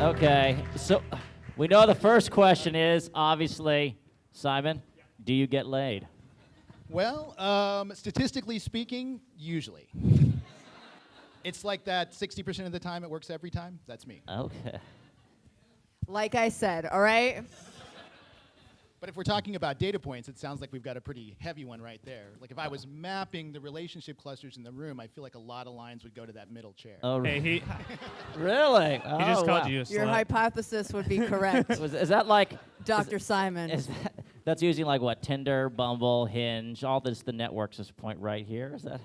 Okay, so we know the first question is, obviously, Simon, do you get laid? Well, statistically speaking, usually. It's like that 60% of the time it works every time. That's me. Okay. Like I said, all right? But if we're talking about data points, it sounds like we've got a pretty heavy one right there. Like if I was mapping the relationship clusters in the room, I feel like a lot of lines would go to that middle chair. Oh, Hey, he really? Oh, just called wow. you a Your slut. hypothesis would be correct, Is that like, Dr. Simon. that's using like what, Tinder, Bumble, Hinge, all this, the networks, this point right here? Is that?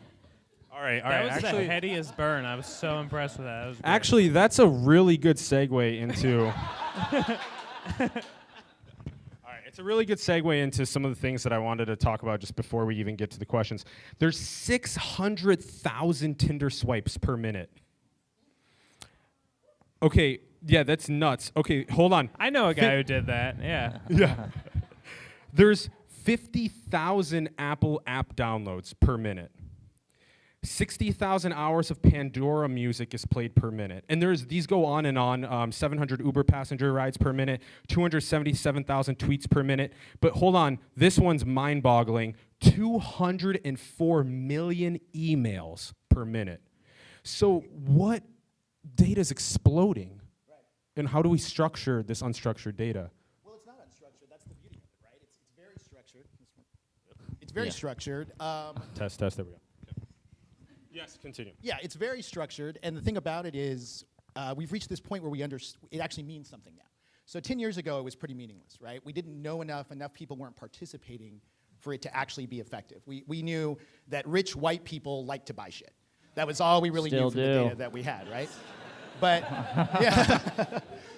All right. That was Actually, the headiest burn. I was so impressed with that. That was great. actually, that's a really good segue into. It's a really good segue into some of the things that I wanted to talk about just before we even get to the questions. There's 600,000 Tinder swipes per minute. Okay, yeah, that's nuts. Okay, hold on. I know a guy who did that. Yeah. Yeah. There's 50,000 Apple app downloads per minute. 60,000 hours of Pandora music is played per minute. And these go on and on, 700 Uber passenger rides per minute, 277,000 tweets per minute. But hold on, this one's mind-boggling, 204 million emails per minute. So what data is exploding? Right. And how do we structure this unstructured data? Well, it's not unstructured. That's the beauty of it, right? It's very structured. It's very structured. Test, there we go. Yes, continue. Yeah, it's very structured, and the thing about it is we've reached this point where it actually means something now. So 10 years ago, it was pretty meaningless, right? We didn't know enough people weren't participating for it to actually be effective. We knew that rich white people like to buy shit. That was all we really knew from the data that we had, right? But, yeah.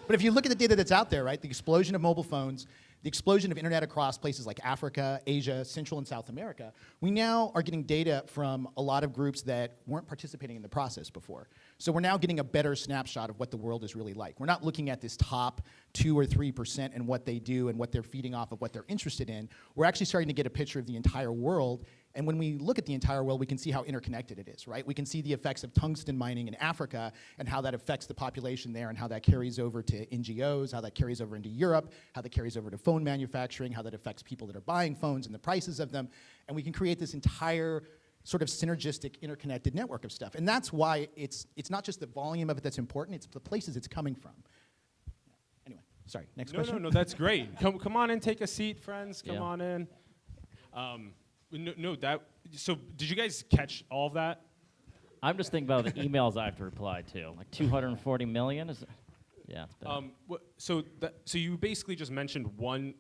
But if you look at the data that's out there, right, the explosion of mobile phones, the explosion of internet across places like Africa, Asia, Central and South America, we now are getting data from a lot of groups that weren't participating in the process before. So we're now getting a better snapshot of what the world is really like. We're not looking at this top 2 or 3% and what they do and what they're feeding off of what they're interested in. We're actually starting to get a picture of the entire world. And when we look at the entire world, we can see how interconnected it is, right? We can see the effects of tungsten mining in Africa and how that affects the population there and how that carries over to NGOs, how that carries over into Europe, how that carries over to phone manufacturing, how that affects people that are buying phones and the prices of them. And we can create this entire sort of synergistic, interconnected network of stuff. And that's why it's not just the volume of it that's important, it's the places it's coming from. Anyway, sorry, next question. No, that's great. Come on in, take a seat, friends. Come on in. So did you guys catch all of that? I'm just thinking about the emails I have to reply to. Like 240 million? Yeah, it's bad. So you basically just mentioned one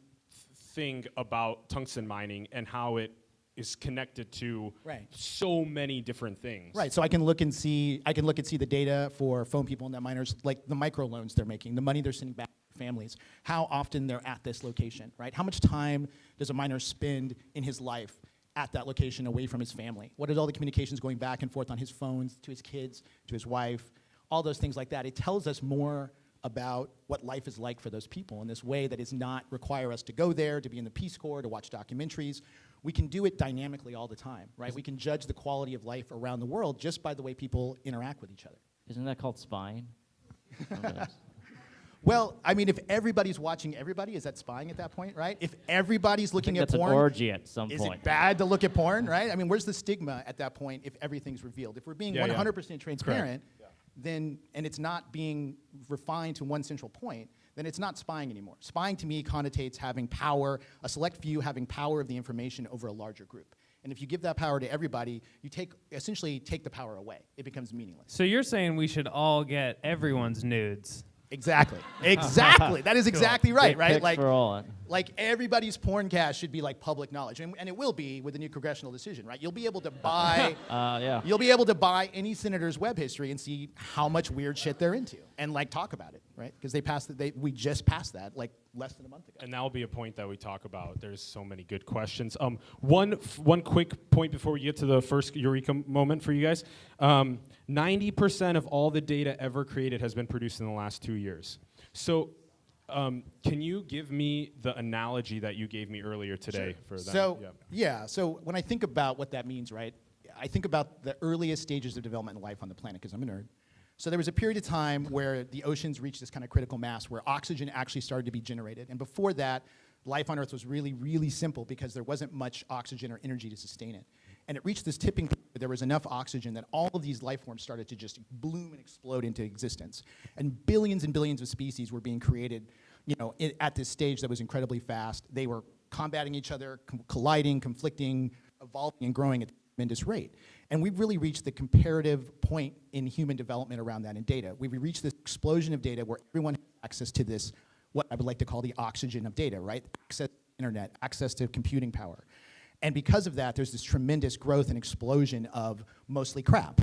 thing about tungsten mining and how it is connected to so many different things. Right, so I can look and see the data for phone people and net miners, like the microloans they're making, the money they're sending back to families, how often they're at this location, right? How much time does a miner spend in his life at that location away from his family? What is all the communications going back and forth on his phones, to his kids, to his wife, all those things like that. It tells us more about what life is like for those people in this way that does not require us to go there, to be in the Peace Corps, to watch documentaries. We can do it dynamically all the time, right? We can judge the quality of life around the world just by the way people interact with each other. Isn't that called spying? Well, I mean, if everybody's watching everybody, is that spying at that point, right? If everybody's looking at porn, that's an orgy at some is point. it bad to look at porn, right? I mean, where's the stigma at that point if everything's revealed? If we're being 100% transparent, then, and it's not being refined to one central point, then it's not spying anymore. Spying to me connotates having power, a select few having power of the information over a larger group. And if you give that power to everybody, you essentially take the power away. It becomes meaningless. So you're saying we should all get everyone's nudes? Exactly. Exactly. That is exactly right, right? Like everybody's porn cache should be like public knowledge, and it will be with the new congressional decision, right? You'll be able to buy you'll be able to buy any senator's web history and see how much weird shit they're into and like talk about it, right? Because we just passed that like less than a month ago. And that will be a point that we talk about. There's so many good questions. One quick point before we get to the first Eureka moment for you guys. 90% of all the data ever created has been produced in the last 2 years. So can you give me the analogy that you gave me earlier today for that? So, so when I think about what that means, right, I think about the earliest stages of development in life on the planet, because I'm a nerd. So there was a period of time where the oceans reached this kind of critical mass where oxygen actually started to be generated. And before that, life on Earth was really, really simple because there wasn't much oxygen or energy to sustain it. And it reached this tipping point where there was enough oxygen that all of these life forms started to just bloom and explode into existence. And billions of species were being created, at this stage that was incredibly fast. They were combating each other, colliding, conflicting, evolving, and growing at a tremendous rate. And we've really reached the comparative point in human development around that in data. We've reached this explosion of data where everyone has access to this, what I would like to call the oxygen of data, right? Access to the internet, access to computing power. And because of that, there's this tremendous growth and explosion of mostly crap.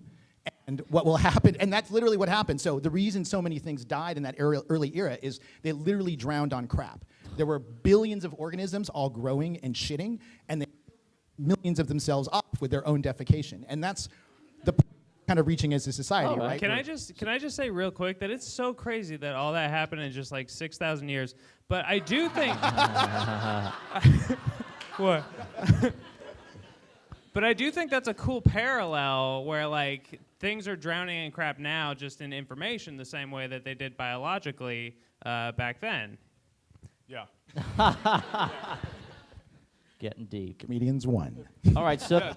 And what will happen, and that's literally what happened. So the reason so many things died in that early era is they literally drowned on crap. There were billions of organisms all growing and shitting, and they millions of themselves off with their own defecation. And that's the kind of reaching as a society, right? Can I just say real quick that it's so crazy that all that happened in just like 6,000 years. But I do think what? But I do think that's a cool parallel where like things are drowning in crap now just in information the same way that they did biologically back then. Yeah. Getting deep. Comedians won. All right, so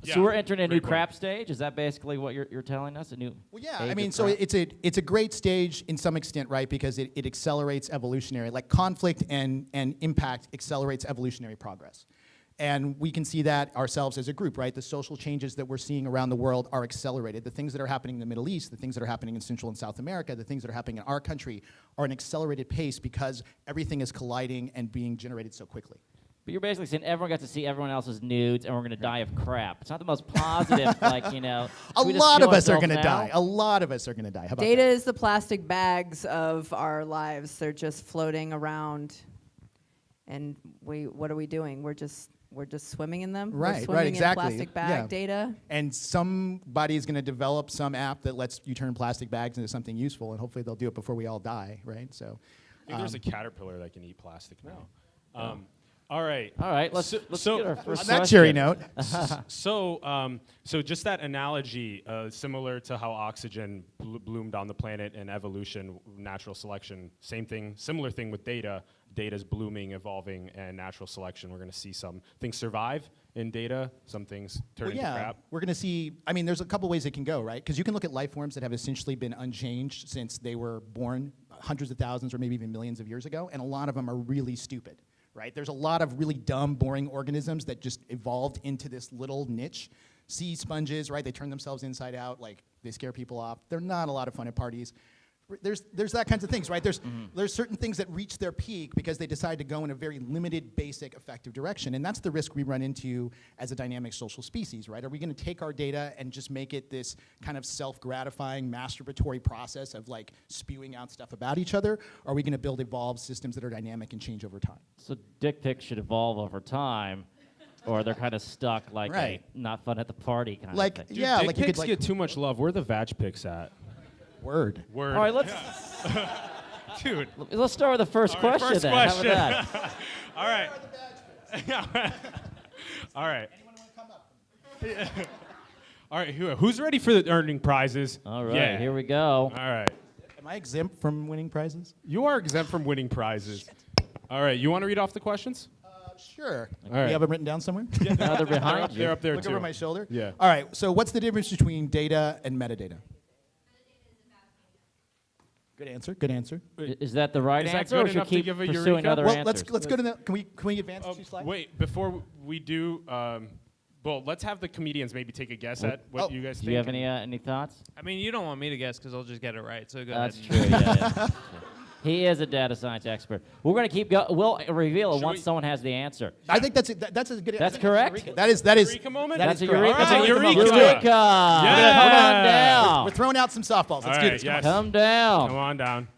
Yeah, so we're entering a new great crap stage. Is that basically what you're telling us? A new Well, yeah, age I mean, of so crap? it's a great stage in some extent, right? Because it accelerates evolutionary, like conflict and impact accelerates evolutionary progress. And we can see that ourselves as a group, right? The social changes that we're seeing around the world are accelerated. The things that are happening in the Middle East, the things that are happening in Central and South America, the things that are happening in our country are an accelerated pace because everything is colliding and being generated so quickly. But you're basically saying everyone got to see everyone else's nudes, and we're going to die of crap. It's not the most positive, like, A should we just lot kill of us are ourselves going to now? die. A lot of us are going to die. How about Data that? is the plastic bags of our lives. They're just floating around, and what are we doing? We're just swimming in them. Right, We're right, swimming exactly. in plastic bag Yeah. data. And somebody is going to develop some app that lets you turn plastic bags into something useful, and hopefully they'll do it before we all die, right? So, I think there's a caterpillar that can eat plastic now. All right. All right, let's get our on first that question. cheery note, So just that analogy, similar to how oxygen bloomed on the planet in evolution, natural selection, same thing, similar thing with data. Data's blooming, evolving, and natural selection. We're going to see some things survive in data, some things turn well, into yeah, crap. we're going to see. I mean, there's a couple ways it can go, right? Because you can look at life forms that have essentially been unchanged since they were born hundreds of thousands or maybe even millions of years ago, and a lot of them are really stupid. Right? There's a lot of really dumb, boring organisms that just evolved into this little niche. Sea sponges, right? They turn themselves inside out, like they scare people off. They're not a lot of fun at parties. There's that kinds of things, right? There's certain things that reach their peak because they decide to go in a very limited, basic, effective direction, and that's the risk we run into as a dynamic social species, right? Are we going to take our data and just make it this kind of self-gratifying, masturbatory process of like spewing out stuff about each other? Or are we going to build evolved systems that are dynamic and change over time? So dick pics should evolve over time, or they're kind of stuck like Right. a not fun at the party kind Like, of thing. yeah, Dick like you could pics like get too much love. Where are the vag pics at? word. Word. All right, let's Dude. let's start with the first All right, question first then. question. How about that? All right. All right. All right. Who's ready for the earning prizes? All right, Yeah. here we go. All right. Am I exempt from winning prizes? You are exempt from winning prizes. All right. You want to read off the questions? Sure. All right. You have them written down somewhere? Now they're behind you. They're up there Look too. over my shoulder. Yeah. All right. So what's the difference between data and metadata? Good answer. Good answer. Is that the right Is that answer, good or should enough to keep give a pursuing Eureka? other Well, answers? let's go to the. Can we advance 2 slides? Wait, before we do, well, let's have the comedians maybe take a guess at what you guys think. Do you have any thoughts? I mean, you don't want me to guess because I'll just get it right. So go That's ahead. true. Yeah. He is a data science expert. We're going to keep going. We'll reveal it Should once we- someone has the answer. I think that's a good. That's correct. Eureka. That is. Eureka moment? That That's is a correct. Eureka. That's a All right, Eureka Eureka. moment. Eureka! Yeah. Come on down. We're throwing out some softballs. Let's All do right, this. yes. Come down. Come on down.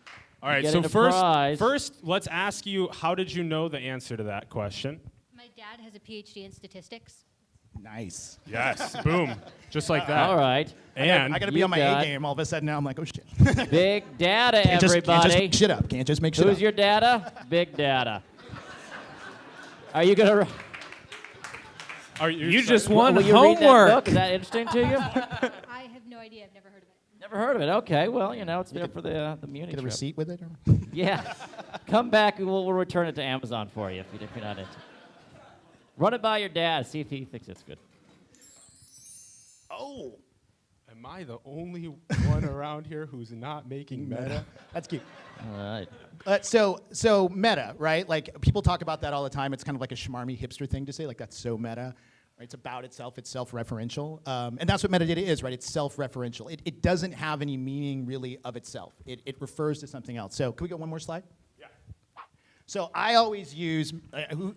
All right, Get so into prize. first, let's ask you, how did you know the answer to that question? My dad has a PhD in statistics. Nice. Yes, boom, just like that. All right. And I got to be you on my got- A game. All of a sudden now I'm like, oh shit. Big data, Can't just everybody. make shit up. Can't just make shit Who's up. your data? Big data. Are you going to... are you You just excited? won Will you read that homework. book? Is that interesting to you? I have no idea. I've never heard of it. Never heard of it. Okay, well, it's there for the Munich Get a trip. receipt with it? Or? Yeah. Come back, and we'll return it to Amazon for you if you're not into it. Run it by your dad. See if he thinks it's good. Oh, Am I the only one around here who's not making meta? that's cute. All right. So meta, right? Like people talk about that all the time. It's kind of like a schmarmy hipster thing to say, like that's so meta. Right? It's about itself. It's self-referential, and that's what metadata is, right? It's self-referential. It doesn't have any meaning really of itself. It refers to something else. So can we get one more slide? Yeah. So I always use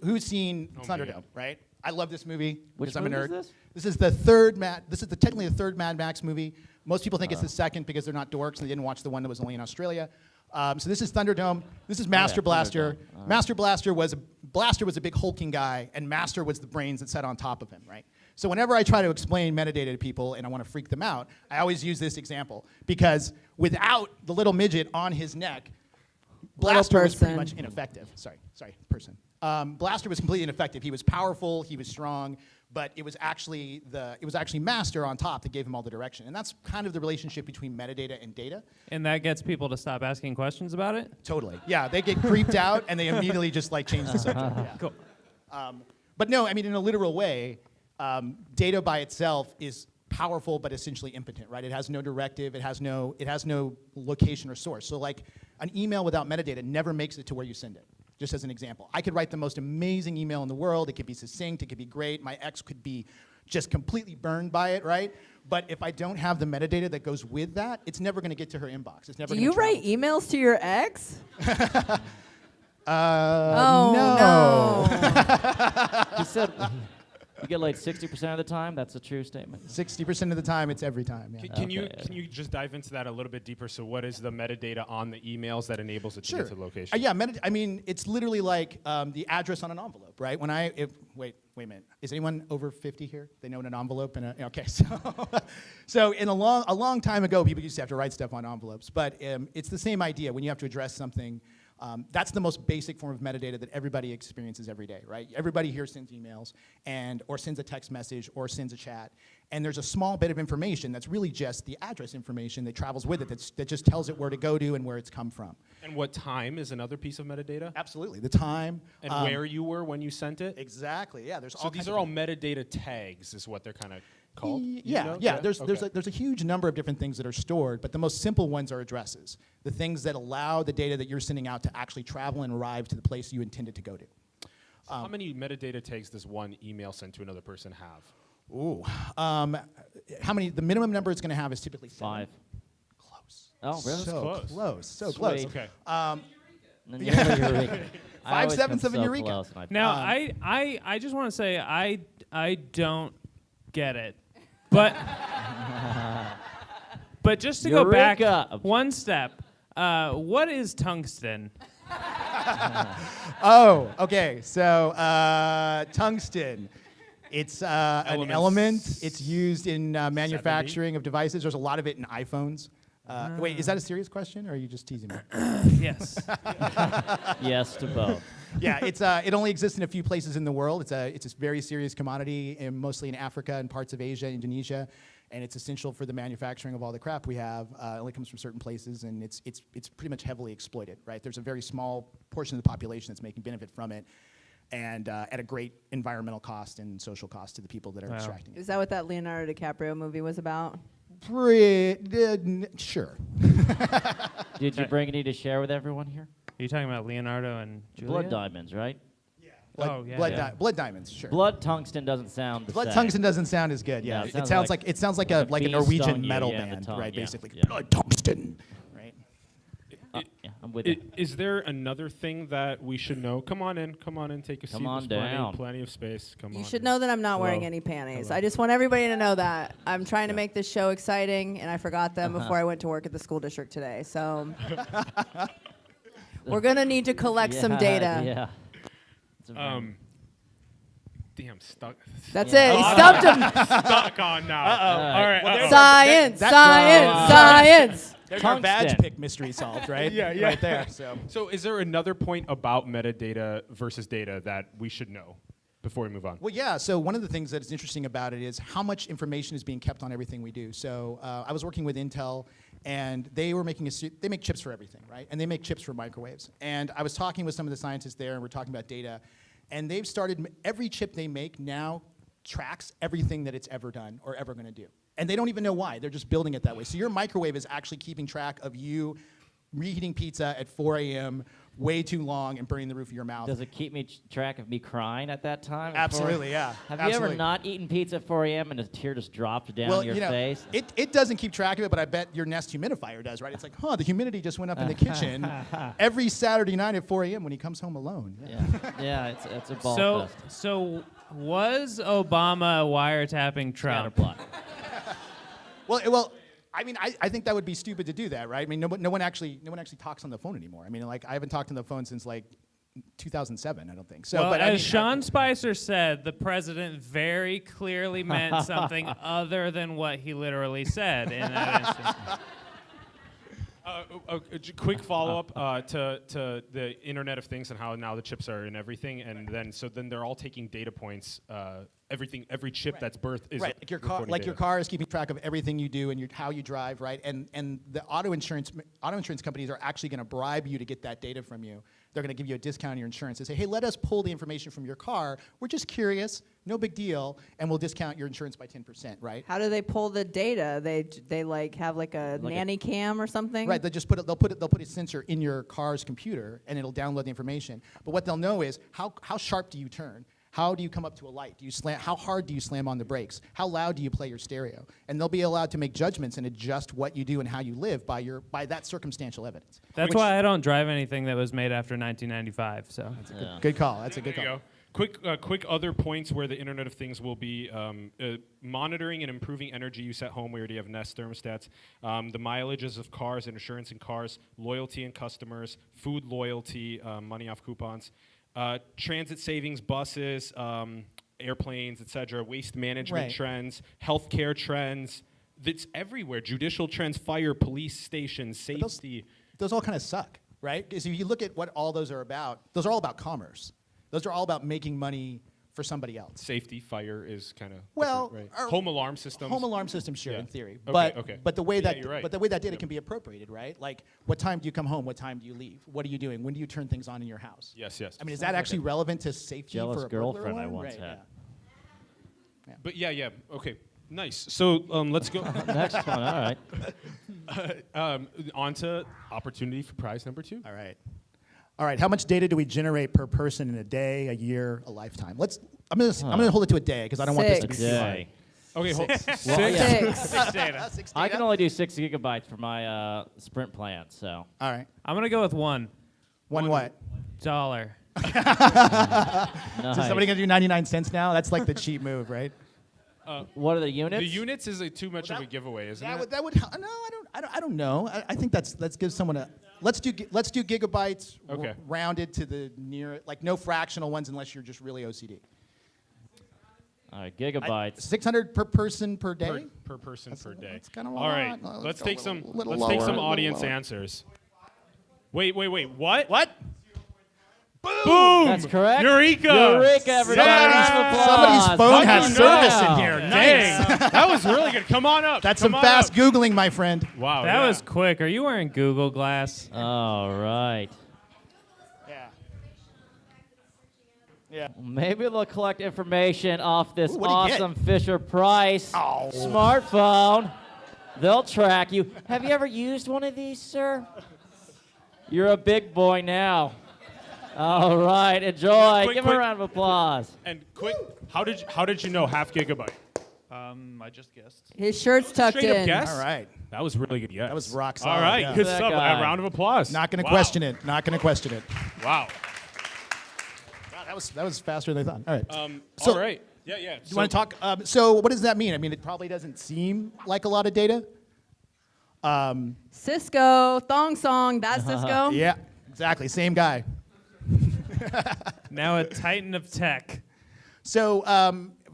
who's seen Oh, Thunderdome, man. right? I love this movie Which because I'm a movie nerd. is this? This is the third technically the third Mad Max movie. Most people think it's the second because they're not dorks and they didn't watch the one that was only in Australia. So this is Thunderdome. This is Master Blaster. Thunderdome. Master Blaster was a big hulking guy, and Master was the brains that sat on top of him, right? So whenever I try to explain metadata to people and I want to freak them out, I always use this example because without the little midget on his neck, Blaster was pretty much ineffective. Sorry, person. Blaster was completely ineffective. He was powerful, he was strong, but it was actually Master on top that gave him all the direction. And that's kind of the relationship between metadata and data. And that gets people to stop asking questions about it? Totally. Yeah, they get creeped out and they immediately just like change the subject. Yeah. Cool. But no, I mean in a literal way, data by itself is powerful but essentially impotent, right? It has no directive, it has no location or source. So like an email without metadata never makes it to where you send it. Just as an example, I could write the most amazing email in the world. It could be succinct, it could be great. My ex could be just completely burned by it, right? But if I don't have the metadata that goes with that, it's never going to get to her inbox. It's never. Do you write emails to your ex? No. He said you get like 60% of the time. That's a true statement. 60% of the time, it's every time. Yeah. Can you Okay. can you just dive into that a little bit deeper? So what is the metadata on the emails that enables it to Sure. get to the location? Yeah, I mean, it's literally like the address on an envelope, right? Wait a minute. Is anyone over 50 here? They know what an envelope okay, so in a long time ago, people used to have to write stuff on envelopes, but it's the same idea. When you have to address something, that's the most basic form of metadata that everybody experiences every day, right? Everybody here sends emails or sends a text message or sends a chat, and there's a small bit of information that's really just the address information that travels with it that just tells it where to go to and where it's come from. And what time is another piece of metadata? Absolutely, the time. And where you were when you sent it? Exactly, yeah. There's So all these kinds are of all metadata tags is what they're kind of called? Yeah, You know? yeah. There's Okay. a huge number of different things that are stored, but the most simple ones are addresses. The things that allow the data that you're sending out to actually travel and arrive to the place you intended to go to. How many metadata tags does one email sent to another person have? Ooh. How many? The minimum number it's going to have is typically 7. 5. Close. Oh, really? So Close. close. So Sweet. close. Okay. And then Eureka. I always 5 7 come 7 so Eureka. close and I- Now, I just want to say I don't get it, but but just to go back Eureka. one step, what is tungsten? Oh, okay. So tungsten. It's an element. It's used in manufacturing of devices. There's a lot of it in iPhones. Wait, is that a serious question, or are you just teasing me? Yes. Yes to both. Yeah, it only exists in a few places in the world. It's a very serious commodity, and mostly in Africa and parts of Asia, Indonesia, and it's essential for the manufacturing of all the crap we have. It only comes from certain places, and it's pretty much heavily exploited. Right? There's a very small portion of the population that's making benefit from it, and at a great environmental cost and social cost to the people that are extracting it. Is that what that Leonardo DiCaprio movie was about? Sure. Did you bring any to share with everyone here? Are you talking about Leonardo and Julia? Blood diamonds, right? Blood diamonds, sure. Blood tungsten doesn't sound the Blood same. tungsten doesn't sound as good. Yeah, No, it sounds like a like a Norwegian beast on metal you, yeah, the band, tongue, right? yeah, Basically, yeah. blood tungsten, right? Yeah, I'm with you. Is there another thing that we should know? Come on in, take a seat. Come on There's down. Plenty of space. Come on. You should know that I'm not wearing Hello. any panties. Hello. I just want everybody to know that. I'm trying to make this show exciting, and I forgot them before I went to work at the school district today. So we're going to need to collect some data. Yeah. It's a very- Damn, stuck. That's Yeah. it. He stumped him. Stuck on now. All right. Well, Science, that's, science. There's our badge Tungsten. pick mystery solved, right? Yeah, yeah. Right there. So So is there another point about metadata versus data that we should know before we move on. Well, yeah. So one of the things that is interesting about it is how much information is being kept on everything we do. So I was working with Intel, and they were making they make chips for everything, right? And they make chips for microwaves. And I was talking with some of the scientists there, and we're talking about data. And they've started every chip they make now tracks everything that it's ever done or ever going to do. And they don't even know why. They're just building it that way. So your microwave is actually keeping track of you reheating pizza at 4 a.m. way too long and burning the roof of your mouth. Does it keep me track of me crying at that time? Absolutely, yeah. Have you ever not eaten pizza at 4 a.m. and a tear just dropped down your face? It doesn't keep track of it, but I bet your Nest humidifier does, right? It's like, the humidity just went up in the kitchen every Saturday night at 4 a.m. when he comes home alone. Yeah, it's a ball fest. So was Obama wiretapping Trump? Scatterplot. Well, I mean, I think that would be stupid to do that, right? I mean, no one actually talks on the phone anymore. I mean, like, I haven't talked on the phone since like 2007, I don't think. So, Well, but as I mean, Sean Spicer said, the president very clearly meant something other than what he literally said in that instance. A quick follow-up to the Internet of Things and how now the chips are in everything, and then they're all taking data points. Every chip that's birthed is right. Like your car is keeping track of everything you do and how you drive, right? And the auto insurance companies are actually going to bribe you to get that data from you. They're going to give you a discount on your insurance. They say, hey, let us pull the information from your car. We're just curious, no big deal, and we'll discount your insurance by 10%, right? How do they pull the data? They like have like a nanny cam or something? Right. They'll put a sensor in your car's computer, and it'll download the information. But what they'll know is how sharp do you turn? How do you come up to a light? How hard do you slam on the brakes? How loud do you play your stereo? And they'll be allowed to make judgments and adjust what you do and how you live by that circumstantial evidence. That's why I don't drive anything that was made after 1995. So That's good call. That's a good call. Quick other points where the Internet of Things will be monitoring and improving energy use at home. We already have Nest thermostats. The mileages of cars and insurance in cars, loyalty in customers, food loyalty, money off coupons. Transit savings, buses, airplanes, etc. Waste management trends, healthcare trends. That's everywhere. Judicial trends, fire, police stations, safety. Those all kind of suck, right? Because if you look at what all those are about, those are all about commerce. Those are all about making money for somebody else. Safety, fire is kind of right? Home alarm systems. Home alarm systems, sure, in theory. Okay. But the way that you're right. but the way that data can be appropriated, right? Like, what time do you come home? What time do you leave? What are you doing? When do you turn things on in your house? Yes. I mean, is that actually relevant to safety Jealous for a burglar girlfriend I alarm? once Right, had. yeah. But yeah. Okay. Nice. So let's go. Next one, all right. On to opportunity for prize number 2. All right. How much data do we generate per person in a day, a year, a lifetime? I'm gonna hold it to a day because I don't want this to be too hard. Day. Okay, hold. Six. data. I can only do 6 gigabytes for my Sprint plan, so. All right. I'm gonna go with $1. One what? $1. Nice. So somebody gonna do 99 cents now? That's like the cheap move, right? What are the units? The units is too much of a giveaway, isn't it? That would no, I don't know. I think let's give someone a let's do gigabytes rounded to the near, like no fractional ones unless you're just really OCD. All right, gigabytes. 600 per person per day. Per person per day. That's kind of a All right, lot. let's go take a some little let's take lower, some a little audience lower. answers. Wait. What? What? Boom! That's correct. Eureka! Eureka, everybody. Round of applause. Somebody's phone How'd has you service know? in here. Dang, that was really good. Come on up. That's Come some on fast up. Googling, my friend. Wow, That was quick. Are you wearing Google Glass? All right. Yeah. Maybe they'll collect information off this Ooh, what'd he get? awesome Fisher-Price smartphone. They'll track you. Have you ever used one of these, sir? You're a big boy now. All right, enjoy. Quick, Give him a quick. round of applause. And quick, how did you know half gigabyte? I just guessed. His shirt's tucked Straight up in. guess? All right. That was really good. Yes. That was rock solid. All right, yeah. good That stuff. guy. A round of applause. Not going to Wow. question it. Not going to question it. Wow. Wow, that was faster than I thought. All right. All right. Yeah. You want to talk? So what does that mean? I mean, it probably doesn't seem like a lot of data. Cisco, thong song, that's Cisco. Yeah, exactly. Same guy. Now a titan of tech. So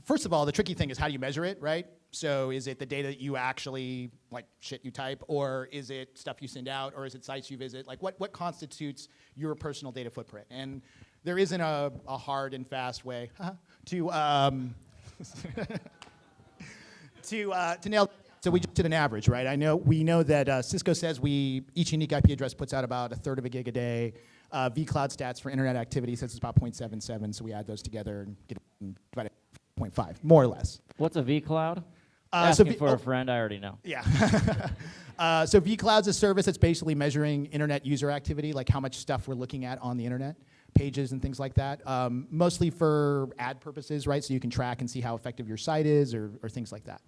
first of all, the tricky thing is how do you measure it, right? So is it the data that you actually, like shit you type, or is it stuff you send out, or is it sites you visit? Like what constitutes your personal data footprint? And there isn't a hard and fast way to to nail. So we just did an average, right? We know that Cisco says each unique IP address puts out about a third of a gig a day. vCloud stats for internet activity says it's about 0.77, so we add those together and get about 0.5, more or less. What's a vCloud? So Asking for a friend, I already know. Yeah. So vCloud's a service that's basically measuring internet user activity, like how much stuff we're looking at on the internet, pages and things like that, mostly for ad purposes, right? So you can track and see how effective your site is or things like that.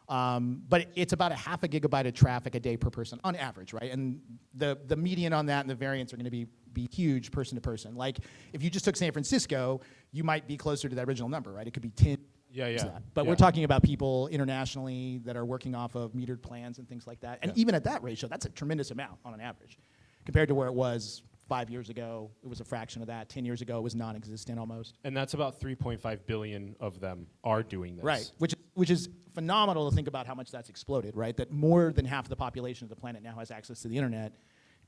But it's about a half a gigabyte of traffic a day per person on average, right? And the median on that and the variance are going to be huge person to person. Like if you just took San Francisco, you might be closer to that original number, right? It could be 10. Yeah. But we're talking about people internationally that are working off of metered plans and things like that. And even at that ratio, that's a tremendous amount on an average compared to where it was 5 years ago. It was a fraction of that. 10 years ago, it was non-existent almost. And that's about 3.5 billion of them are doing this. Right, which is phenomenal to think about how much that's exploded, right? That more than half of the population of the planet now has access to the internet,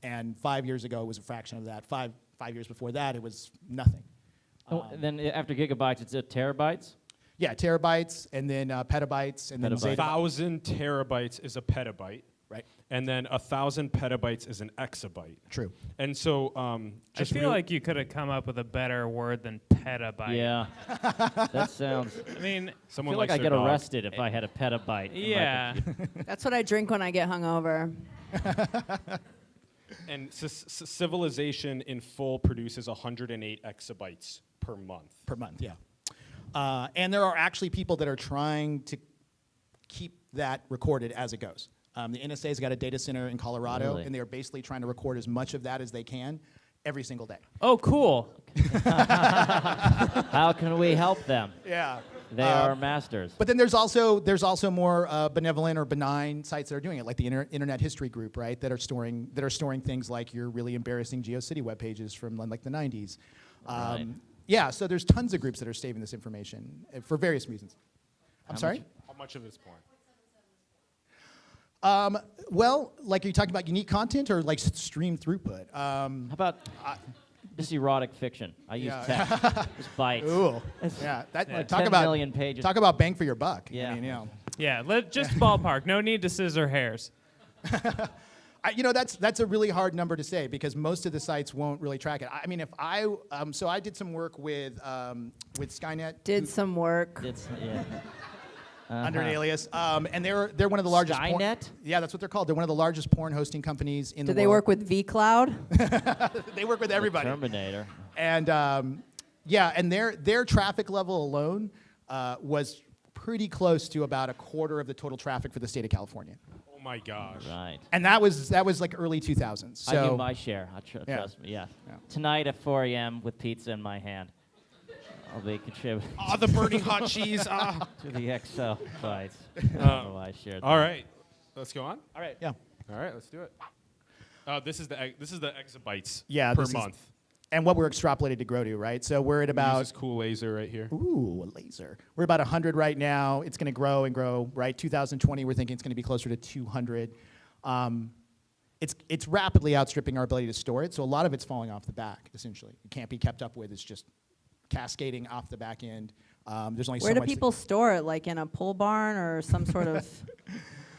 and 5 years ago it was a fraction of that. Five years before that, it was nothing. And then after gigabytes, it's terabytes? Yeah, terabytes, and then petabytes, and then Petabytes. 1,000 terabytes is a petabyte. Right. And then 1,000 petabytes is an exabyte. True. And so, I feel like you could have come up with a better word than petabyte. Yeah. That sounds... I mean, I someone feel like likes I their get dog. arrested if I had a petabyte. in my yeah. computer. That's what I drink when I get hungover. And civilization in full produces 108 exabytes per month. Per month, yeah. And there are actually people that are trying to keep that recorded as it goes. The NSA's got a data center in Colorado, Really? and they are basically trying to record as much of that as they can every single day. Oh, cool. How can we help them? Yeah. They are masters. But then there's also more benevolent or benign sites that are doing it, like the Internet History Group, right? That are storing things like your really embarrassing GeoCity web pages from like the 90s. Right. Yeah. So there's tons of groups that are saving this information for various reasons. I'm sorry. How much of it's porn? Well, like, are you talking about unique content or like stream throughput? How about just erotic fiction? I use Yeah. text. Just bytes. Ooh. It's Yeah. That like talk 10 about million pages. Talk about bang for your buck. Yeah. I mean, you know. Yeah, just ballpark. No need to scissor hairs. That's a really hard number to say because most of the sites won't really track it. I mean, if so I did some work with Skynet. Did some work. Yeah. Under an alias, and they're one of the largest. Skynet? Yeah, that's what they're called. They're one of the largest porn hosting companies in Do the they world. work with vCloud? They work with everybody. Terminator. And and their traffic level alone was pretty close to about a quarter of the total traffic for the state of California. Oh my gosh. Right. And that was like early 2000s. So I do my share. Yeah. Trust me. Yeah. Yeah. Tonight at 4 a.m. with pizza in my hand, I'll be contributing Oh, the burning hot cheese. Ah. to the Excel sites. I shared. All right. Let's go on. all right, yeah. All right, let's do it. This is the exabytes Yeah, per this is- month. And what we're extrapolated to grow to, right? So we're at Use about this cool laser right here. Ooh, a laser. We're about 100 right now. It's going to grow and grow, right? 2020, we're thinking it's going to be closer to 200. It's rapidly outstripping our ability to store it, so a lot of it's falling off the back, essentially. It can't be kept up with. It's just cascading off the back end. There's only Where so do much. people store it? Like in a pole barn or some sort of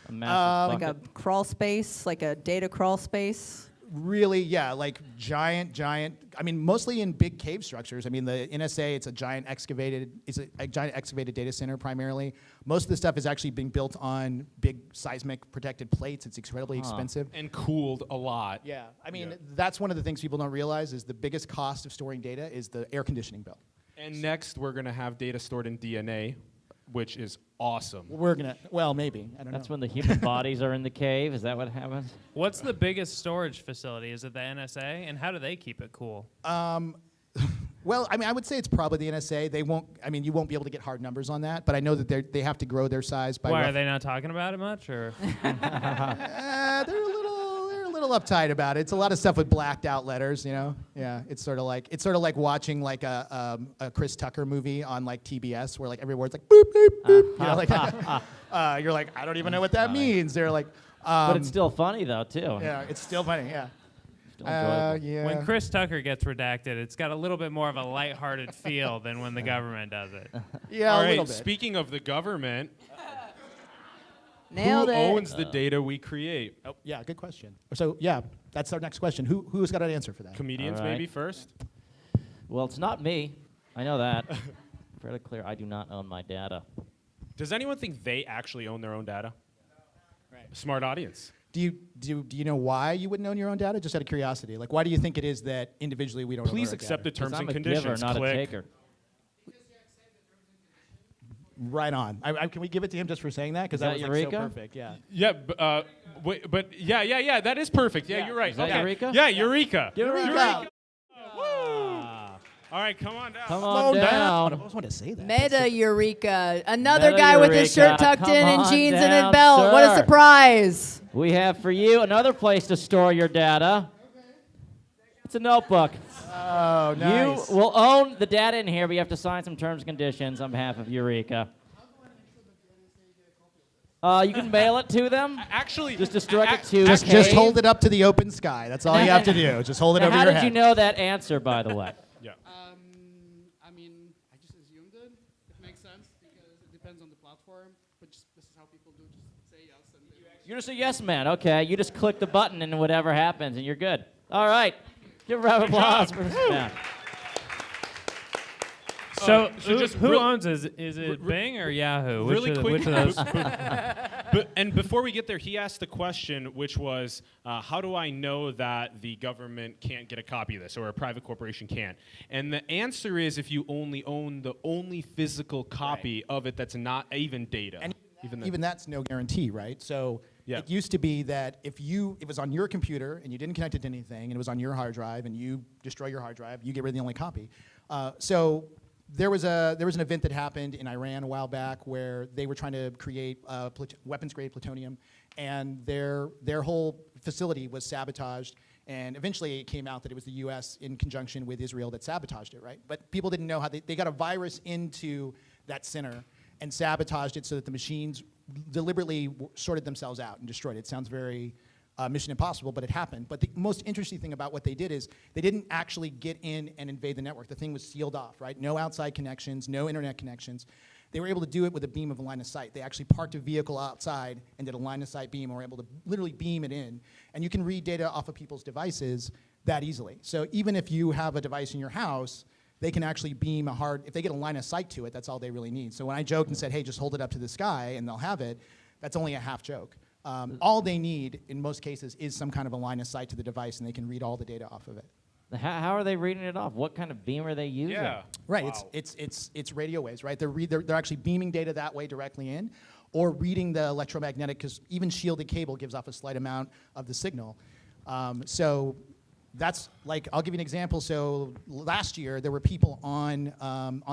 A massive like a bucket. crawl space, like a data crawl space? Really, yeah, like giant. I mean, mostly in big cave structures. I mean, the NSA, it's a giant excavated data center primarily. Most of the stuff is actually being built on big seismic protected plates. It's incredibly expensive. And cooled a lot. Yeah, I mean, that's one of the things people don't realize is the biggest cost of storing data is the air conditioning bill. And next, we're going to have data stored in DNA, which is awesome. We're gonna, well, maybe, I don't That's know. when the human bodies are in the cave. Is that what happens? What's the biggest storage facility? Is it the NSA? And how do they keep it cool? Well, I mean, I would say it's probably the NSA. They won't. I mean, you won't be able to get hard numbers on that, but I know that they have to grow their size by. Why are they not talking about it much? Or They're a little uptight about it. It's a lot of stuff with blacked out letters, you know. Yeah, it's sort of like watching like a Chris Tucker movie on like TBS where like every word's like boop boop boop. You know, like you're like I don't even know what that means. They're like. But it's still funny though too. Yeah, it's still funny. Yeah. Still enjoyable. Yeah. When Chris Tucker gets redacted, it's got a little bit more of a lighthearted feel than when the government does it. Yeah, All a little right, bit. speaking of the government, Nailed who it. owns the data we create? Oh, yeah, good question. So yeah, that's our next question. Who's got an answer for that? Comedians All right. maybe first? Well, it's not me. I know that. Fairly clear. I do not own my data. Does anyone think they actually own their own data? Right. Smart audience. Do you know why you wouldn't own your own data? Just out of curiosity, like why do you think it is that individually we don't? Please own our accept the data? terms Because I'm and a giver, conditions. not Click. a taker. Right on. Can we give it to him just for saying that? Because Is that that was like, Eureka? so perfect. Yeah. Yeah, but yeah, that is perfect. Yeah, Yeah. you're right. Is that Okay. Eureka? Yeah, Eureka. Eureka. All right, come on down. Come on I down. almost want to say that. Meta Eureka. Another Meta guy with his Eureka. shirt tucked Come in and on jeans and down, a belt. What a sir. surprise. We have for you another place to store your data. It's a notebook. Oh, nice. You will own the data in here, but you have to sign some terms and conditions on behalf of Eureka. You can mail it to them. Actually, Just direct it to Just Cave. hold it up to the open sky. That's all you have to do. Just hold it Now, over how your did head. you know that answer, by the way? Yeah. I mean, I just assumed it. It makes sense because it depends on the platform, but just, this is how people do. Just say yes and You're just a yes man. Okay, you just click the button and whatever happens, and you're good. All right, give a round of applause for this man. So, so just who real- owns it? Is it Bing or Yahoo? Really quick. Which of those? And before we get there, he asked the question, which was, how do I know that the government can't get a copy of this, or a private corporation can't? And the answer is, if you only own the only physical copy of it that's not even data. And Even even that's no guarantee, right? So Yeah. it used to be that if it was on your computer and you didn't connect it to anything, and it was on your hard drive, and you destroy your hard drive, you get rid of the only copy. So there was an event that happened in Iran a while back where they were trying to create weapons-grade plutonium, and their whole facility was sabotaged. And eventually, it came out that it was the U.S. in conjunction with Israel that sabotaged it, right? But people didn't know how they got a virus into that center and sabotaged it so that the machines deliberately sorted themselves out and destroyed it. It sounds very Mission Impossible, but it happened. But the most interesting thing about what they did is they didn't actually get in and invade the network. The thing was sealed off, right? No outside connections, no internet connections. They were able to do it with a beam of a line of sight. They actually parked a vehicle outside and did a line of sight beam and were able to literally beam it in. And you can read data off of people's devices that easily. So even if you have a device in your house, they can actually beam if they get a line of sight to it, that's all they really need. So when I joked and said, hey, just hold it up to the sky and they'll have it, that's only a half joke. All they need, in most cases, is some kind of a line of sight to the device, and they can read all the data off of it. How are they reading it off? What kind of beam are they using? Yeah. Right, Wow. it's radio waves, right? They're actually beaming data that way directly in, or reading the electromagnetic, because even shielded cable gives off a slight amount of the signal. So that's like, I'll give you an example. So last year, there were people on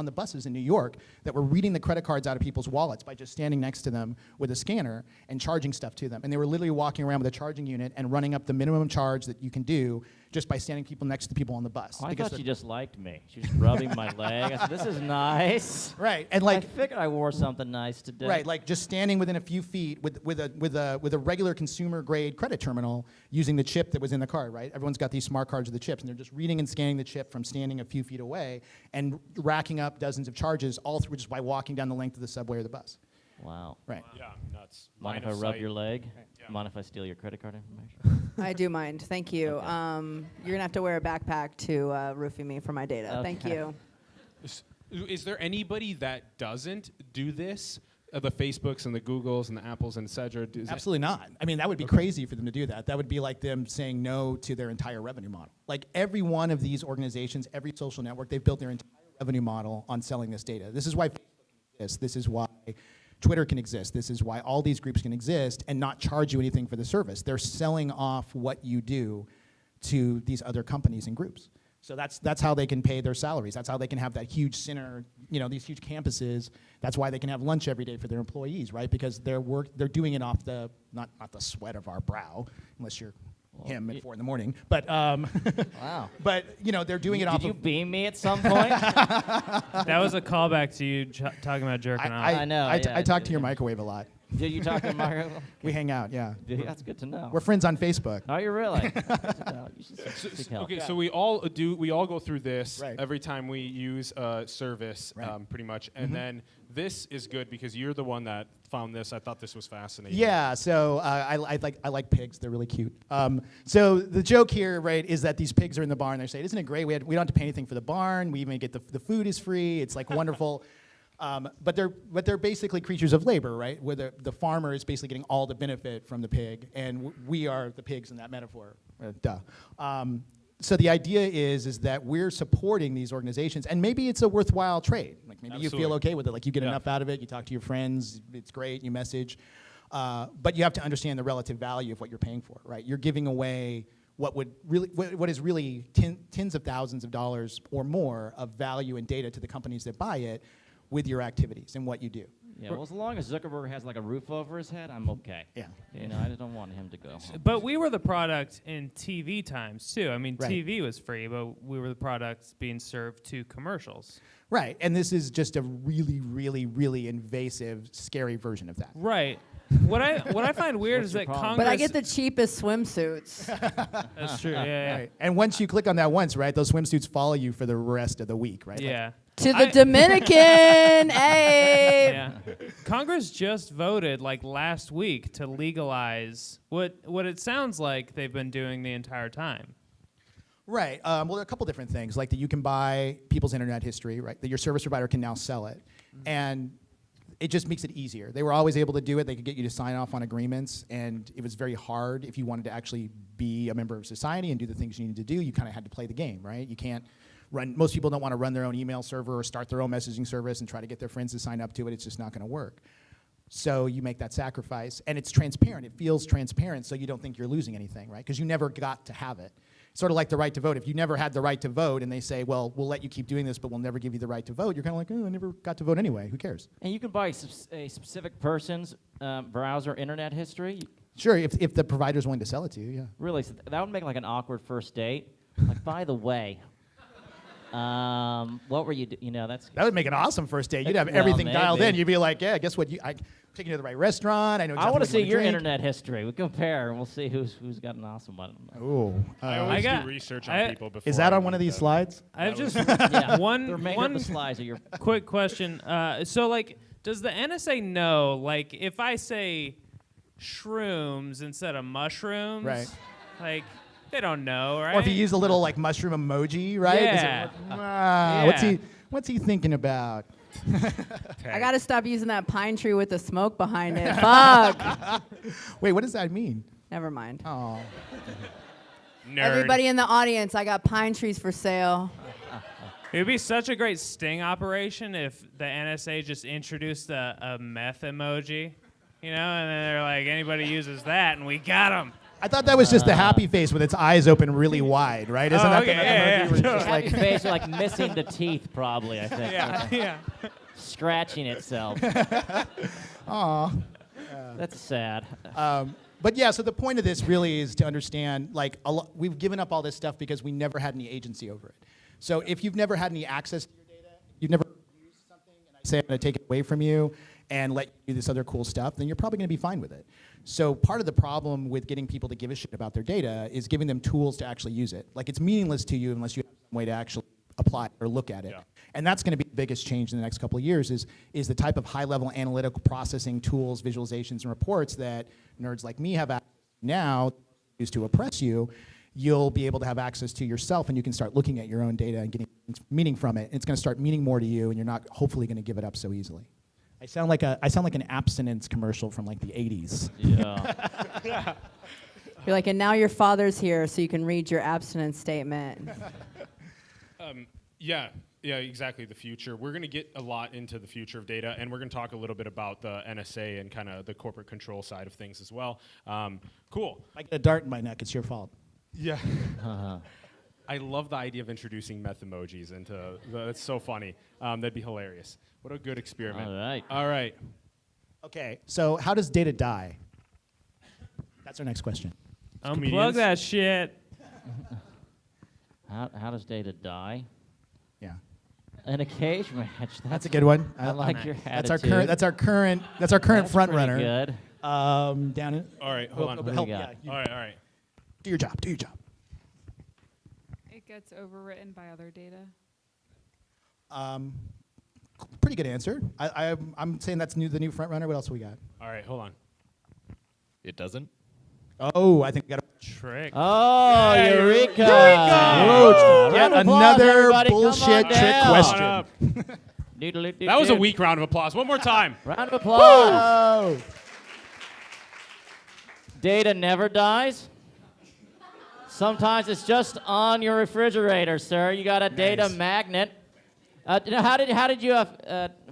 the buses in New York that were reading the credit cards out of people's wallets by just standing next to them with a scanner and charging stuff to them. And they were literally walking around with a charging unit and running up the minimum charge that you can do just by standing people next to people on the bus. Oh, I Because thought you just liked me. She was rubbing my leg. I said, this is nice. right, and I like figured I wore something nice today. right, like just standing within a few feet with a regular consumer grade credit terminal using the chip that was in the card. Right, everyone's got these smart cards with the chips, and they're just reading and scanning the chip from standing a few feet away and racking up dozens of charges all through just by walking down the length of the subway or the bus. Wow. Right. Yeah, nuts. Mind if Line I of rub sight. your leg? Yeah. Mind if I steal your credit card information? I do mind. Thank you. Okay. You're going to have to wear a backpack to roofie me for my data. Thank Okay. you. Is there anybody that doesn't do this? The Facebooks and the Googles and the Apples and et cetera? Absolutely not. I mean, that would be crazy for them to do that. That would be like them saying no to their entire revenue model. Like every one of these organizations, every social network, they've built their entire revenue model on selling this data. This is why Facebook can exist. This is why Twitter can exist. This is why all these groups can exist and not charge you anything for the service. They're selling off what you do to these other companies and groups. So that's how they can pay their salaries. That's how they can have that huge center, these huge campuses. That's why they can have lunch every day for their employees, right? Because they're doing it off the not the sweat of our brow, unless you're him at 4 in the morning. But Wow. but they're doing it off. Did you of, beam me at some point? That was a callback to you talking about jerking off. I know, I yeah, talk to your yeah. microwave a lot. Did you talk to Mario? We hang out, yeah. That's good to know. We're friends on Facebook. Are you really? Good to know. You should seek help. Okay, so we all go through this Right. every time we use a service, Right. pretty much. And then this is good because you're the one that found this. I thought this was fascinating. Yeah, so I like pigs. They're really cute. So the joke here, right, is that these pigs are in the barn. They're saying, "Isn't it great? We don't have to pay anything for the barn. We even get the food is free. It's like wonderful." But they're basically creatures of labor, right? Where the farmer is basically getting all the benefit from the pig, and we are the pigs in that metaphor. Duh. So the idea is that we're supporting these organizations, and maybe it's a worthwhile trade. Like maybe you feel okay with it. Like you get enough out of it. You talk to your friends. It's great. You message. But you have to understand the relative value of what you're paying for, right? You're giving away what is really tens of thousands of dollars or more of value and data to the companies that buy it with your activities and what you do. Yeah, well, as long as Zuckerberg has like a roof over his head, I'm okay. Yeah. You know, I just don't want him to go. But we were the product in TV times too. I mean, Right. TV was free, but we were the product being served to commercials. Right, and this is just a really, really, really invasive, scary version of that. Right. What I find weird What's is your that problem? Congress. But I get the cheapest swimsuits. That's true. Yeah. Right. And once you click on that once, right, those swimsuits follow you for the rest of the week, right? Yeah. To the Dominican, hey. Yeah. Congress just voted like last week to legalize what it sounds like they've been doing the entire time. Right. Well, there are a couple different things, like that you can buy people's internet history, right? That your service provider can now sell it, and it just makes it easier. They were always able to do it. They could get you to sign off on agreements, and it was very hard if you wanted to actually be a member of society and do the things you needed to do. You kind of had to play the game, right? You can't run. Most people don't want to run their own email server or start their own messaging service and try to get their friends to sign up to it. It's just not going to work. So you make that sacrifice, and it's transparent. It feels transparent, so you don't think you're losing anything, right? Because you never got to have it. Sort of like the right to vote. If you never had the right to vote and they say, well, we'll let you keep doing this, but we'll never give you the right to vote, you're kind of like, oh, I never got to vote anyway. Who cares? And you can buy a specific person's browser internet history. Sure, if the provider's willing to sell it to you, yeah. Really, so that would make like an awkward first date. Like, by the way, what were you? You know, that's That would make an awesome first date. You'd have Well, everything dialed in. maybe. You'd be like, yeah, guess what? I'm taking you to the right restaurant. I know. I want to see your drink. internet history. We compare, and we'll see who's got an awesome one. Ooh. I always got- do research I- on people before. Is that I on one of meet these them. slides? I have just Yeah, the one remainder of the slides are your. quick question. So, like, does the NSA know, like, if I say shrooms instead of mushrooms, Right. like, they don't know, right? Or if you use a little like mushroom emoji, right? Is it Yeah. like, what's he thinking about? I gotta stop using that pine tree with the smoke behind it. Fuck. Wait, what does that mean? Never mind. Oh. Nerd. Everybody in the audience, I got pine trees for sale. It would be such a great sting operation if the NSA just introduced a meth emoji, you know, and then they're like, anybody uses that, and we got them. I thought that was just the happy face with its eyes open really wide, right? Isn't that okay, the yeah, emoji where it's just Happy like, face, are like missing the teeth, probably. I think. Yeah. Scratching itself. aw. That's sad. But yeah, so the point of this really is to understand, like, we've given up all this stuff because we never had any agency over it. So if you've never had any access to your data, you've never used something, and I say I'm going to take it away from you and let you do this other cool stuff, then you're probably going to be fine with it. So part of the problem with getting people to give a shit about their data is giving them tools to actually use it. Like, it's meaningless to you unless you have some way to actually apply it or look at it. Yeah. And that's going to be the biggest change in the next couple of years is the type of high-level analytical processing tools, visualizations, and reports that nerds like me have access to now used to oppress you. You'll be able to have access to yourself, and you can start looking at your own data and getting meaning from it. And it's going to start meaning more to you, and you're not hopefully going to give it up so easily. I sound like an abstinence commercial from like the 80s. Yeah. You're like, and now your father's here, so you can read your abstinence statement. Yeah, exactly. The future. We're going to get a lot into the future of data, and we're going to talk a little bit about the NSA and kind of the corporate control side of things as well. Cool. If I get a dart in my neck, it's your fault. Yeah. I love the idea of introducing meth emojis into that's so funny. That'd be hilarious. What a good experiment. All right. All right. Okay, so how does data die? That's our next question. Unplug comedians. that shit. How does data die? Yeah. An cage match. That's a good one. I like your That's attitude. our current front pretty runner. good. Down it. All right, hold on. do Help. we got? Yeah, All right. do your job. Do your job. It gets overwritten by other data. Pretty good answer. I'm saying that's the new front runner. What else we got? All right, hold on. It doesn't. Oh, I think we got a Trick. Oh, Eureka! Whoa, yet Round of applause, another everybody. Come on bullshit trick down. question. That was a weak round of applause. One more time. Round of applause. Oh. Data never dies. Sometimes it's just on your refrigerator, sir. You got a data magnet. How did you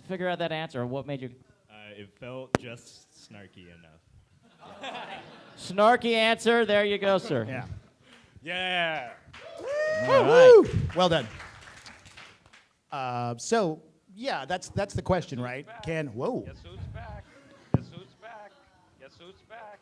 figure out that answer? What made you? It felt just snarky enough. Snarky answer. There you go, sir. Yeah. Yeah. All right. Well done. So yeah, that's the question, right? Whoa. Guess who's back? Guess who's back? Guess who's back?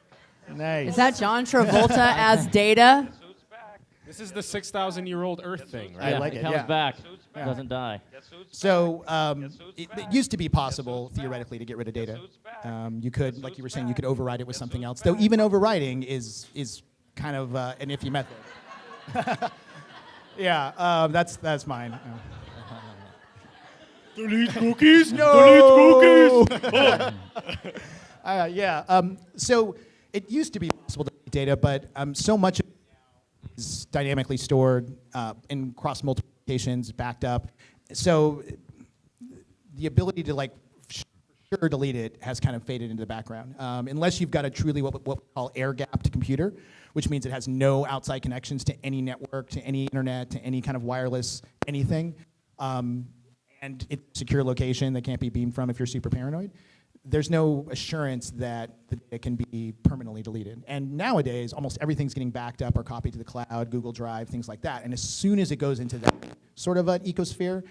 Nice. Is that John Travolta as Data? Guess who's back? This is the 6,000-year-old Earth thing, I right? like It it. comes Yeah. back. Guess who's It back? doesn't die. Guess who's So Guess who's it back? used to be possible who's back? theoretically to get rid of data. who's back? You could, Guess like you who's were saying, you could back? override it with Guess something who's else. Though back? even overriding is kind of an iffy method. Yeah, that's mine. Delete cookies. No. Delete cookies. Yeah. So it used to be possible to delete data, but so much of it is dynamically stored in cross multiple locations, backed up. So the ability to sure delete it has kind of faded into the background. Unless you've got a truly what we call air-gapped computer, which means it has no outside connections to any network, to any internet, to any kind of wireless anything. And it's a secure location that can't be beamed from if you're super paranoid. There's no assurance that it can be permanently deleted. And nowadays, almost everything's getting backed up or copied to the cloud, Google Drive, things like that. And as soon as it goes into that sort of an ecosphere,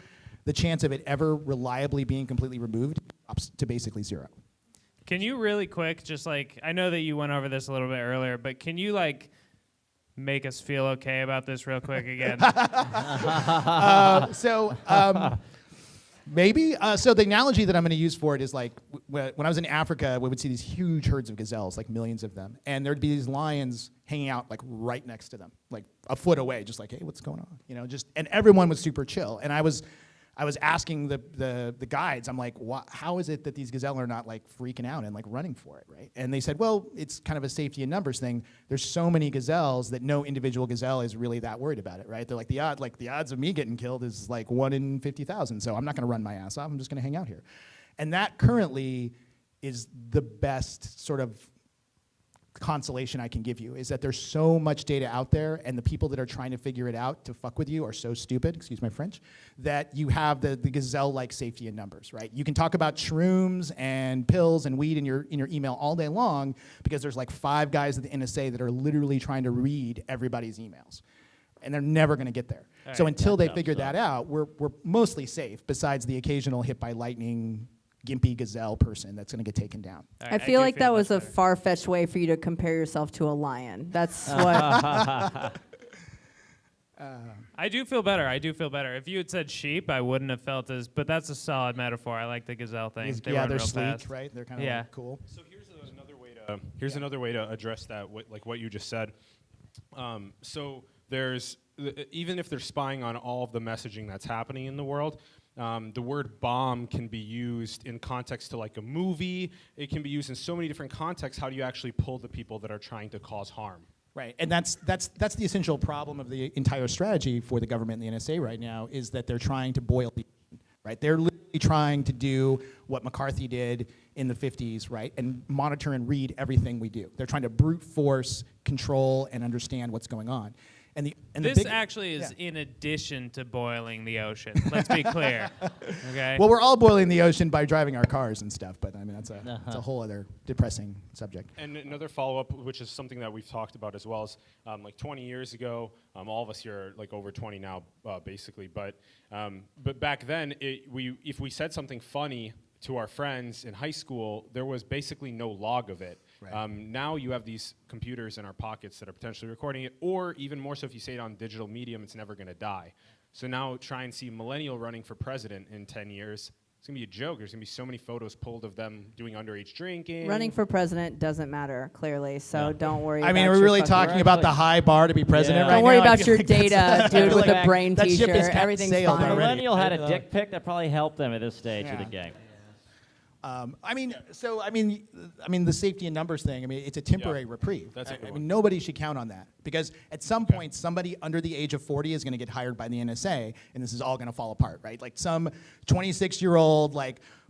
the chance of it ever reliably being completely removed drops to basically zero. Can you really quick, just I know that you went over this a little bit earlier, but can you make us feel okay about this real quick again? Maybe. So the analogy that I'm going to use for it is when I was in Africa, we would see these huge herds of gazelles, millions of them, and there'd be these lions hanging out right next to them, a foot away, just hey, what's going on? And everyone was super chill. And I was asking the guides, I'm like, how is it that these gazelle are not freaking out and running for it, right? And they said, well, it's kind of a safety in numbers thing. There's so many gazelles that no individual gazelle is really that worried about it, right? They're the odds of me getting killed is 1 in 50,000. So I'm not going to run my ass off. I'm just going to hang out here. And that currently is the best sort of consolation I can give you, is that there's so much data out there, and the people that are trying to figure it out to fuck with you are so stupid, excuse my French, that you have the gazelle-like safety in numbers, right? You can talk about shrooms and pills and weed in your email all day long because there's 5 guys at the NSA that are literally trying to read everybody's emails. And they're never going to get there. So until they figure that out, we're mostly safe, besides the occasional hit by lightning gimpy gazelle person that's going to get taken down. I feel like that was a far-fetched way for you to compare yourself to a lion. That's what. I do feel better. If you had said sheep, I wouldn't have felt as. But that's a solid metaphor. I like the gazelle thing. They run they're real sleek, fast. right? They're kind of cool. So here's another way to address that, what you just said. So there's even if they're spying on all of the messaging that's happening in the world, the word bomb can be used in context to a movie. It can be used in so many different contexts. How do you actually pull the people that are trying to cause harm? Right, and that's the essential problem of the entire strategy for the government and the NSA right now, is that they're trying to boil the ocean, right? They're literally trying to do what McCarthy did in the 50s, right, and monitor and read everything we do. They're trying to brute force, control, and understand what's going on. And this actually is in addition to boiling the ocean. Let's be clear. Okay. Well, we're all boiling the ocean by driving our cars and stuff, but that's a whole other depressing subject. And another follow-up, which is something that we've talked about as well, is 20 years ago, all of us here are over 20 now, basically. But back then, if we said something funny to our friends in high school, there was basically no log of it. Right. Now you have these computers in our pockets that are potentially recording it, or even more so if you say it on digital medium, it's never going to die. So now try and see a millennial running for president in 10 years. It's going to be a joke. There's going to be so many photos pulled of them doing underage drinking. Running for president doesn't matter, clearly, so don't worry I mean, about we're your really fucking- talking about the high bar to be president right now. Don't worry I about feel your like that's- data, I feel dude, with like a brain that ship teacher. is Everything's sailed fine. already. Millennial had a dick pic that probably helped them at this stage of the game. I mean, the safety in numbers thing. I mean, it's a temporary reprieve. That's a good I one. mean, nobody should count on that because at some point, somebody under the age of 40 is going to get hired by the NSA, and this is all going to fall apart, right? Like some 26-year-old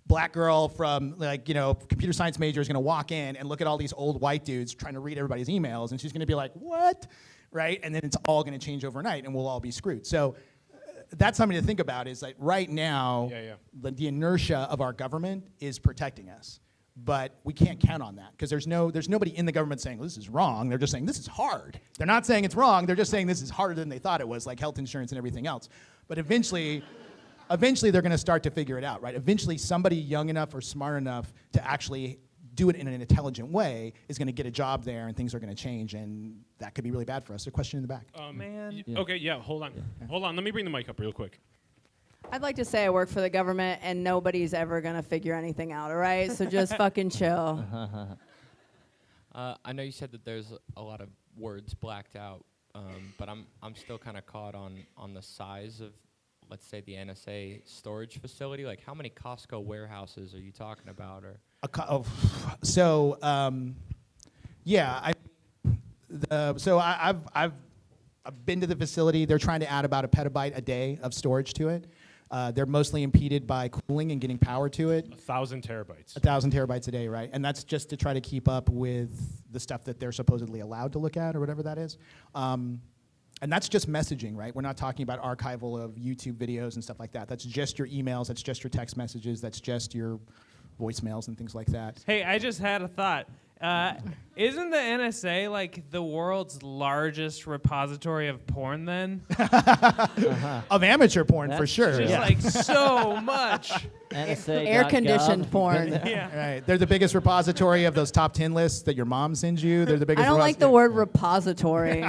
black girl from computer science major is going to walk in and look at all these old white dudes trying to read everybody's emails, and she's going to be like, "What?" Right? And then it's all going to change overnight, and we'll all be screwed. So. That's something to think about is that right now, the inertia of our government is protecting us. But we can't count on that because there's nobody in the government saying, well, this is wrong. They're just saying, this is hard. They're not saying it's wrong. They're just saying this is harder than they thought it was, like health insurance and everything else. But eventually they're going to start to figure it out, right? Eventually, somebody young enough or smart enough to actually do it in an intelligent way is going to get a job there, and things are going to change, and that could be really bad for us. A question in the back. Man. Okay, hold on. Hold on, let me bring the mic up real quick. I'd like to say I work for the government, and nobody's ever going to figure anything out, all right? So just fucking chill. I know you said that there's a lot of words blacked out, but I'm still kind of caught on the size of, let's say, the NSA storage facility. Like, how many Costco warehouses are you talking about? Or I've been to the facility. They're trying to add about a petabyte a day of storage to it. They're mostly impeded by cooling and getting power to it. 1,000 terabytes. 1,000 terabytes a day, right? And that's just to try to keep up with the stuff that they're supposedly allowed to look at or whatever that is. And that's just messaging, right? We're not talking about archival of YouTube videos and stuff like that. That's just your emails. That's just your text messages. That's just your voicemails and things like that. Hey, I just had a thought. Isn't the NSA like the world's largest repository of porn then? Of amateur porn, for sure. Just Yeah. like so much. NSA. Air-conditioned porn. Yeah. Right. They're the biggest repository of those top 10 lists that your mom sends you. They're the biggest. I don't like the word repository.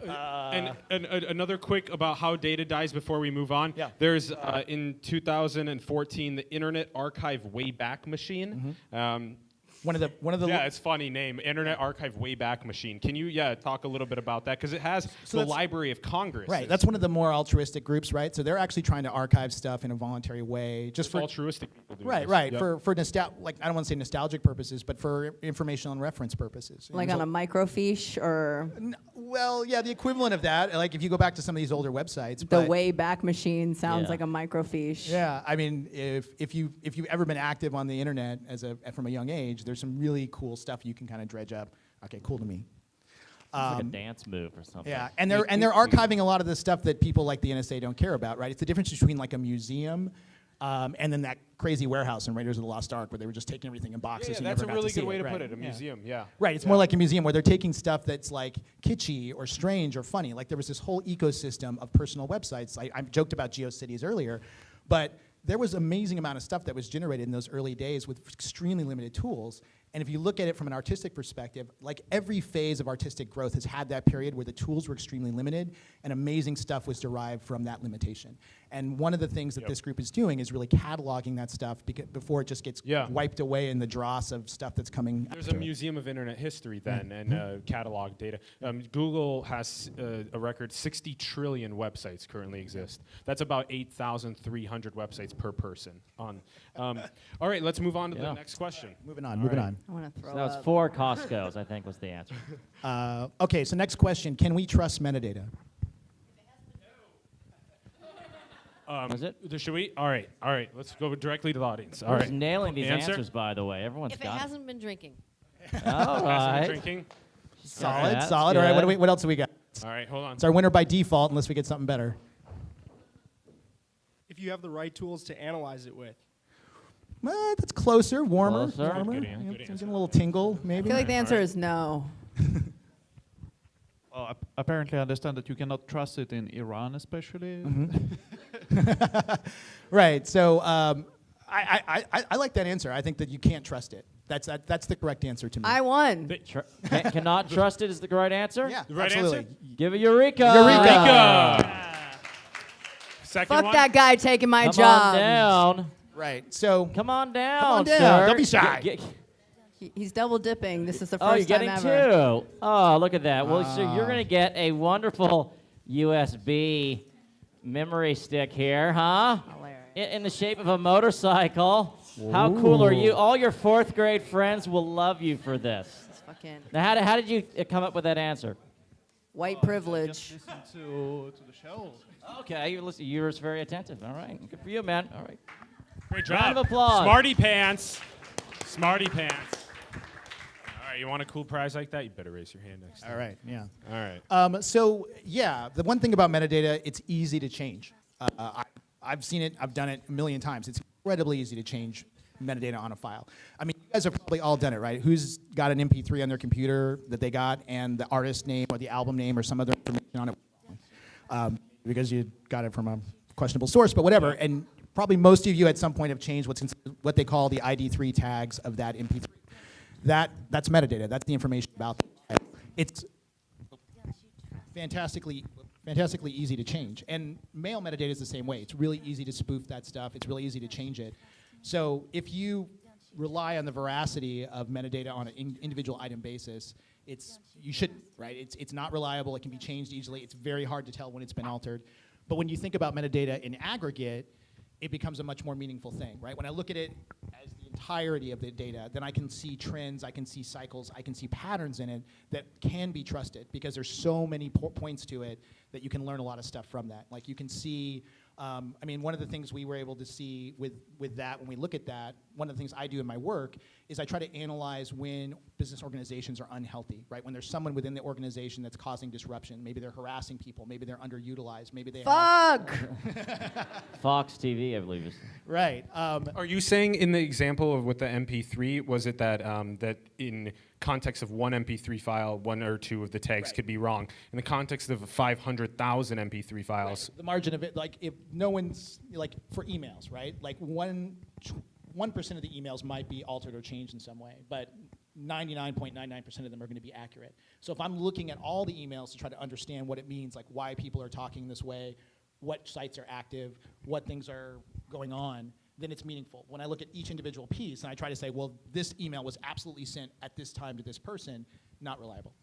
And another quick about how data dies before we move on. Yeah. There's in 2014 the Internet Archive Wayback Machine. One of the it's funny name, Internet Archive Wayback Machine. Can you talk a little bit about that, because it has the Library of Congress. Right. That's one of the more altruistic groups, right? So they're actually trying to archive stuff in a voluntary way, just for altruistic people doing right, this. right. Yep. For I don't want to say nostalgic purposes, but for informational and reference purposes. Like on a microfiche or Well, yeah, the equivalent of that. Like if you go back to some of these older websites. the but Wayback Machine sounds Yeah. like a microfiche. Yeah, I mean, if you've ever been active on the internet from a young age, there's some really cool stuff you can kind of dredge up. Okay, cool to me. It's like a dance move or something. Yeah, and they're archiving a lot of the stuff that people like the NSA don't care about, right? It's the difference between like a museum and then that crazy warehouse in Raiders of the Lost Ark where they were just taking everything in boxes. Yeah, and that's never a got really to see good way to right? put it. A museum, yeah. Right, it's more like a museum where they're taking stuff that's like kitschy or strange or funny. Like there was this whole ecosystem of personal websites. I joked about GeoCities earlier, but there was amazing amount of stuff that was generated in those early days with extremely limited tools. And if you look at it from an artistic perspective, like every phase of artistic growth has had that period where the tools were extremely limited and amazing stuff was derived from that limitation. And one of the things that this group is doing is really cataloging that stuff before it just gets wiped away in the dross of stuff that's coming. There's a museum of internet history then and catalog data. Google has a record 60 trillion websites currently exist. That's about 8,300 websites per person. All right, let's move on to the next question. Moving on. I want to throw So that was up. 4 Costco's, I think, was the answer. Okay, so next question, can we trust metadata? Was it? Should we? All right. Let's go directly to the audience. All Who's right. nailing these Answer? answers, by the way? Everyone's If it got hasn't been drinking. it. All right. Drinking. Solid. That's All right, good. what else do we got? All right, hold on. It's our winner by default unless we get something better. If you have the right tools to analyze it with. That's closer, warmer. Closer. warmer. Good Yeah, answer. getting a little tingle, I maybe. feel like the answer is no. Apparently, I understand that you cannot trust it in Iran, especially. Right. So I like that answer. I think that you can't trust it. That's the correct answer to me. I won. Cannot trust it is the right answer? Yeah, The right absolutely. answer? Give it Eureka. Eureka! Second Fuck one? that guy taking my Come job. on down. Right. So Come on down, Come on down. sir. Don't be shy. He's double dipping. This is the Oh, you're first time getting ever. two. Oh, look at that. Well, so you're going to get a wonderful USB memory stick here, huh? Hilarious. In the shape of a motorcycle. How cool are you? All your fourth grade friends will love you for this. It's fucking Now, how did you come up with that answer? white privilege. Just listen to the show. Okay, you were very attentive. All right, good for you, man. All right. Great Round job. of applause. Smarty pants. Smarty pants. All right, you want a cool prize like that? You better raise your hand next time. all right. Yeah. All right. So yeah, the one thing about metadata, it's easy to change. I've seen it. I've done it a million times. It's incredibly easy to change metadata on a file. I mean, you guys have probably all done it, right? Who's got an MP3 on their computer that they got and the artist name or the album name or some other information on it? Because you got it from a questionable source, but whatever. And probably most of you at some point have changed what they call the ID3 tags of that MP3. That's metadata. That's the information about it. It's fantastically easy to change. And mail metadata is the same way. It's really easy to spoof that stuff. It's really easy to change it. So if you rely on the veracity of metadata on an individual item basis, you shouldn't, right? It's not reliable. It can be changed easily. It's very hard to tell when it's been altered. But when you think about metadata in aggregate, it becomes a much more meaningful thing, right? When I look at it as the entirety of the data, then I can see trends, I can see cycles, I can see patterns in it that can be trusted because there's so many points to it that you can learn a lot of stuff from that. Like you can see, I mean, one of the things we were able to see with that, when we look at that, one of the things I do in my work is I try to analyze when business organizations are unhealthy, right? When there's someone within the organization that's causing disruption. Maybe they're harassing people, maybe they're underutilized, maybe they Fuck! Fox TV, I believe. Right. Are you saying in the example of with the MP3, was it that that in context of one MP3 file, one or two of the tags could be wrong? In the context of 500,000 MP3 files, the margin of it, like if no one's, like for emails, right? Like 1% of the emails might be altered or changed in some way, but 99.99% of them are going to be accurate. So if I'm looking at all the emails to try to understand what it means, like why people are talking this way, what sites are active, what things are going on, then it's meaningful. When I look at each individual piece and I try to say, well, this email was absolutely sent at this time to this person, not reliable.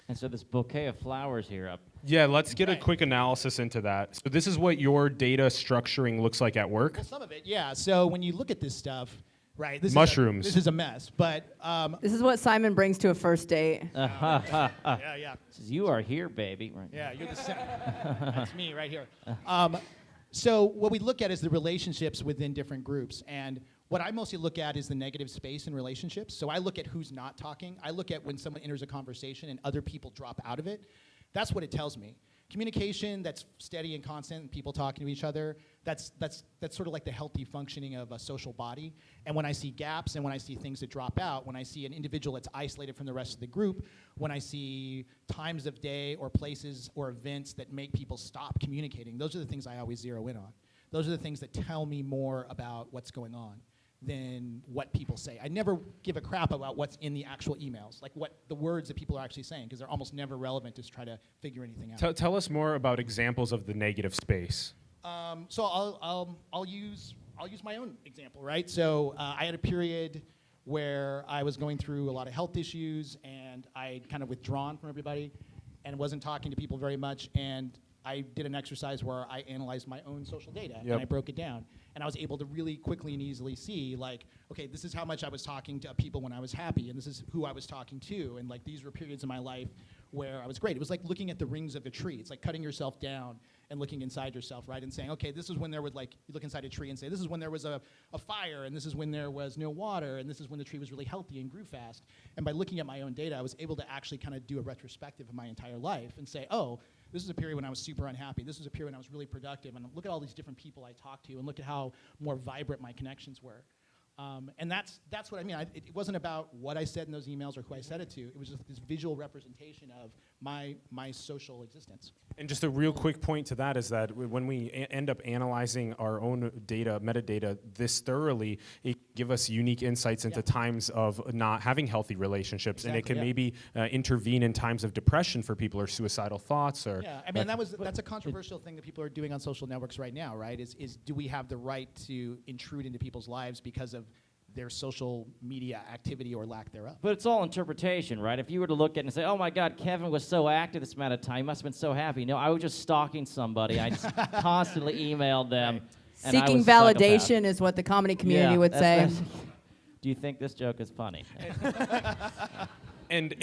And so this bouquet of flowers here up. yeah, let's get a quick analysis into that. So this is what your data structuring looks like at work. Well, some of it, yeah. So when you look at this stuff, right, Mushrooms. This is a mess, but This is what Simon brings to a first date. yeah. Says, you are here, baby. Right. Yeah, you're the same. That's me right here. So what we look at is the relationships within different groups. And what I mostly look at is the negative space in relationships. So I look at who's not talking. I look at when someone enters a conversation and other people drop out of it. That's what it tells me. Communication that's steady and constant, and people talking to each other, that's sort of like the healthy functioning of a social body. And when I see gaps and when I see things that drop out, when I see an individual that's isolated from the rest of the group, when I see times of day or places or events that make people stop communicating, those are the things I always zero in on. Those are the things that tell me more about what's going on than what people say. I never give a crap about what's in the actual emails, like what the words that people are actually saying, because they're almost never relevant to try to figure anything out. Tell us more about examples of the negative space. So I'll use my own example, right? So I had a period where I was going through a lot of health issues, and I'd kind of withdrawn from everybody, and wasn't talking to people very much. And I did an exercise where I analyzed my own social data, and I broke it down. And I was able to really quickly and easily see, like, okay, this is how much I was talking to people when I was happy, and this is who I was talking to, and like these were periods in my life where I was great. It was like looking at the rings of a tree. It's like cutting yourself down and looking inside yourself, right, and saying, okay, this is when there would, like, you look inside a tree and say, this is when there was a fire, and this is when there was no water, and this is when the tree was really healthy and grew fast. And by looking at my own data, I was able to actually kind of do a retrospective of my entire life and say, oh, this is a period when I was super unhappy. This was a period when I was really productive. And look at all these different people I talked to, and look at how more vibrant my connections were. And that's what I mean. It wasn't about what I said in those emails or who I said it to. It was just this visual representation of my social existence. And just a real quick point to that is that when we end up analyzing our own data, metadata, this thoroughly, it give us unique insights into times of not having healthy relationships, and it can maybe intervene in times of depression for people or suicidal thoughts. Or I mean that's a controversial thing that people are doing on social networks right now, right? Is do we have the right to intrude into people's lives because of their social media activity or lack thereof? But it's all interpretation, right? If you were to look at it and say, oh my God, Kevin was so active this amount of time, he must have been so happy. No, I was just stalking somebody. I just constantly emailed them. And I Seeking was a psychopath. validation is what the comedy community would say. Do you think this joke is funny? And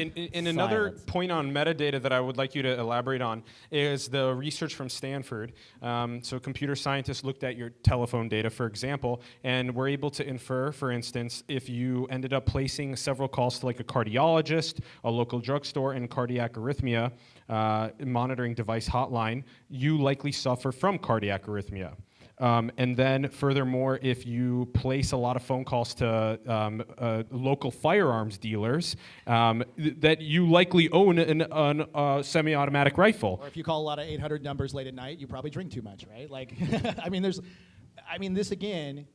another point on metadata that I would like you to elaborate on is the research from Stanford. So computer scientists looked at your telephone data, for example, and were able to infer, for instance, if you ended up placing several calls to like a cardiologist, a local drugstore, and cardiac arrhythmia monitoring device hotline, you likely suffer from cardiac arrhythmia. And then furthermore, if you place a lot of phone calls to local firearms dealers, that you likely own a semi-automatic rifle. Or if you call a lot of 800 numbers late at night, you probably drink too much, right? Like, this again,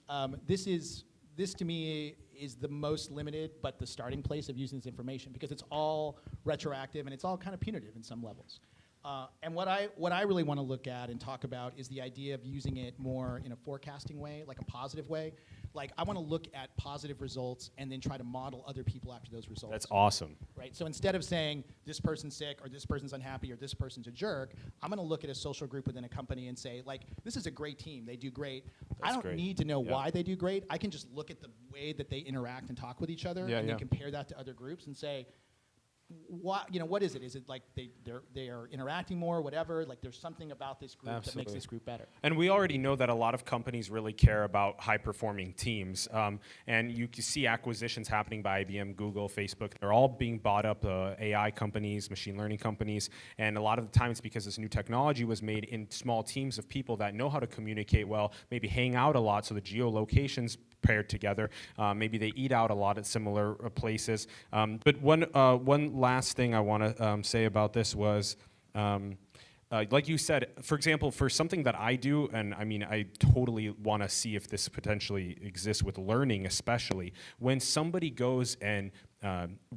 this to me is the most limited, but the starting place of using this information, because it's all retroactive and it's all kind of punitive in some levels. And what I really want to look at and talk about is the idea of using it more in a forecasting way, like a positive way. Like, I want to look at positive results and then try to model other people after those results. That's awesome. Right? So instead of saying this person's sick or this person's unhappy or this person's a jerk, I'm going to look at a social group within a company and say, like, this is a great team. They do great. I don't need to know why they do great. I can just look at the way that they interact and talk with each other and then compare that to other groups and say, what is it? Is it like they are interacting more, whatever? Like, there's something about this group that makes this group better. And we already know that a lot of companies really care about high-performing teams. And you can see acquisitions happening by IBM, Google, Facebook. They're all being bought up, AI companies, machine learning companies. And a lot of the time it's because this new technology was made in small teams of people that know how to communicate well, maybe hang out a lot, so the geolocations paired together. Maybe they eat out a lot at similar places. But one last thing I want to say about this was, like you said, for example, for something that I do, and I mean, I totally want to see if this potentially exists with learning, especially when somebody goes and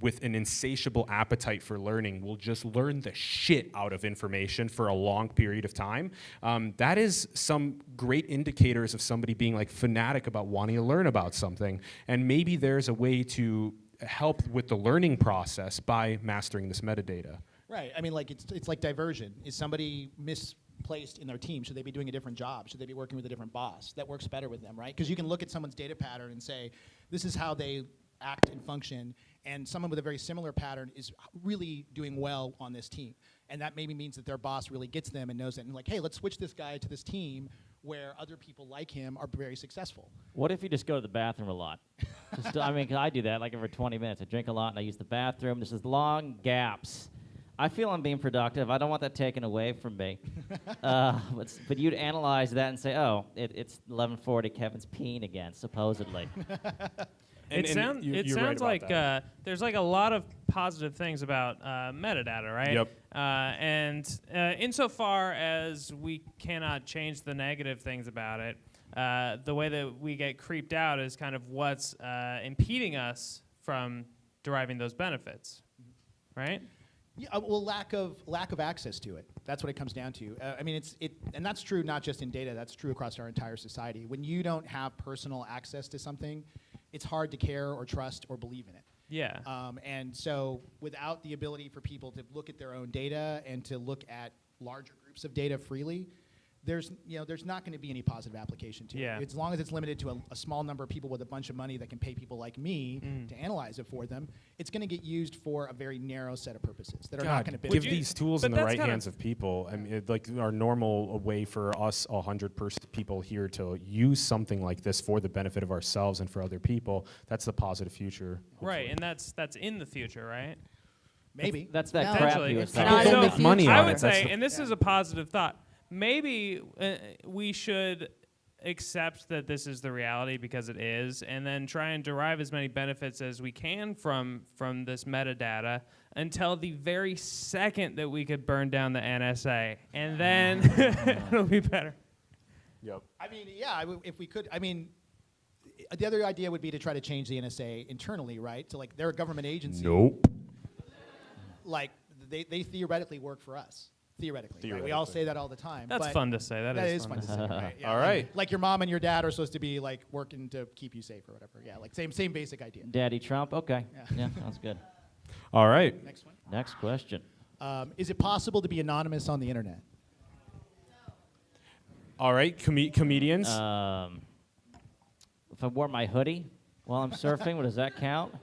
with an insatiable appetite for learning will just learn the shit out of information for a long period of time. That is some great indicators of somebody being like fanatic about wanting to learn about something. And maybe there's a way to help with the learning process by mastering this metadata. Right. I mean, like, it's like diversion. Is somebody misplaced in their team? Should they be doing a different job? Should they be working with a different boss? That works better with them, right? Because you can look at someone's data pattern and say, this is how they act and function, and someone with a very similar pattern is really doing well on this team. And that maybe means that their boss really gets them and knows it, and like, hey, let's switch this guy to this team where other people like him are very successful. What if you just go to the bathroom a lot? I mean, 'cause I do that like every 20 minutes. I drink a lot and I use the bathroom. There's these long gaps. I feel I'm being productive. I don't want that taken away from me. But you'd analyze that and say, oh, it's 11:40, Kevin's peeing again, supposedly. It sounds like there's like a lot of positive things about metadata, right? Yep. And insofar as we cannot change the negative things about it, the way that we get creeped out is kind of what's impeding us from deriving those benefits, right? Yeah, well, lack of access to it. That's what it comes down to. I mean, and that's true not just in data. That's true across our entire society. When you don't have personal access to something, it's hard to care or trust or believe in it. Yeah. And so, without the ability for people to look at their own data and to look at larger groups of data freely, there's not going to be any positive application to it. As long as it's limited to a small number of people with a bunch of money that can pay people like me to analyze it for them, it's going to get used for a very narrow set of purposes that are not going to give these tools in the right hands of people. I mean, like our normal way for us 100% people here to use something like this for the benefit of ourselves and for other people. That's the positive future. Hopefully. Right, and that's in the future, right? Maybe that's that crap you were saying. People make money on I would it. say, and this is a positive thought. Maybe we should accept that this is the reality because it is, and then try and derive as many benefits as we can from this metadata, until the very second that we could burn down the NSA, and then it'll be better. Yep. I mean, yeah, if we could, I mean, the other idea would be to try to change the NSA internally, right? So like they're a government agency. Nope. Like they theoretically work for us. Theoretically. Right? We all say that all the time. That's but fun to say. That is fun to say. Right? Yeah, all right. Like your mom and your dad are supposed to be like working to keep you safe or whatever. Yeah, like same basic idea. Daddy Trump. Okay. Yeah. Yeah, sounds good. All right. Next one. Next question. Is it possible to be anonymous on the internet? All right, comedians. If I wore my hoodie while I'm surfing, does that count?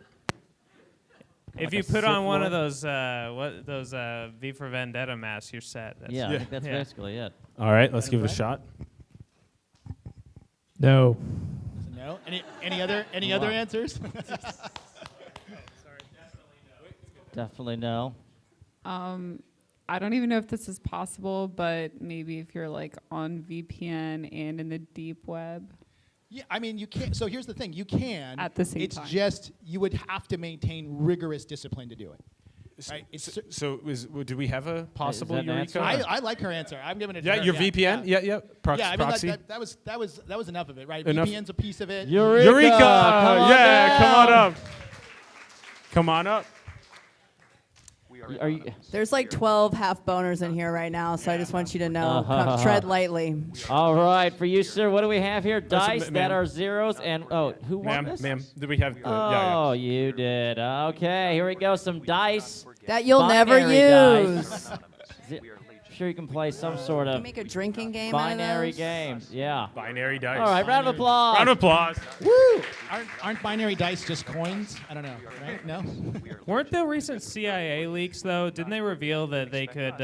If Like you a put Sith on one of Lord? those V for Vendetta masks, you're set. That's Yeah, I think that's basically it. All right, let's give it a shot. No. No. Any other answers? Definitely no. I don't even know if this is possible, but maybe if you're like on VPN and in the deep web. Yeah, I mean, you can't. So here's the thing: you can. At the same it's time. just you would have to maintain rigorous discipline to do it. Right? Do we have a possible that an Eureka? answer? I like her answer. I'm giving it to Yeah, her. your VPN. Yeah. Yeah, I mean proxy. that was enough of it, right? Enough. VPN's a piece of it. Eureka! Come on Yeah, come on down. up. Come on up. Are you? There's like 12 half boners in here right now, so I just want you to know, tread lightly. All right, for you, sir, what do we have here? Dice ma'am. that are zeros and who won this? Ma'am, do we have? Oh, you did. Okay, here we go. Some dice. That you'll never Binary use. dice. Sure, you can play some sort Can of you make a drinking game binary out of those? games. Yeah. Binary dice. All right, round of applause. Round of applause. Woo! Aren't binary dice just coins? I don't know. Right? No. Weren't the recent CIA leaks, though? Didn't they reveal that they could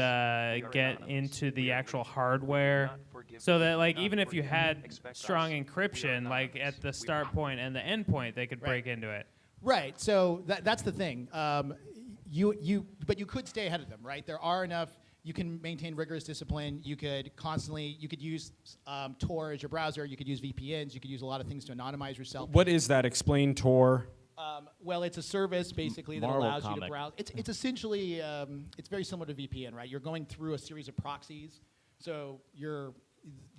get into the actual hardware? So that, like, even if you had strong encryption, like, at the start point and the end point, they could break into it. Right. So that's the thing. But you could stay ahead of them, right? There are enough. You can maintain rigorous discipline. You could use Tor as your browser. You could use VPNs. You could use a lot of things to anonymize yourself. What is that? Explain Tor. Well, it's a service basically that Marvel allows you to comic. browse. It's essentially it's very similar to VPN, right? You're going through a series of proxies. So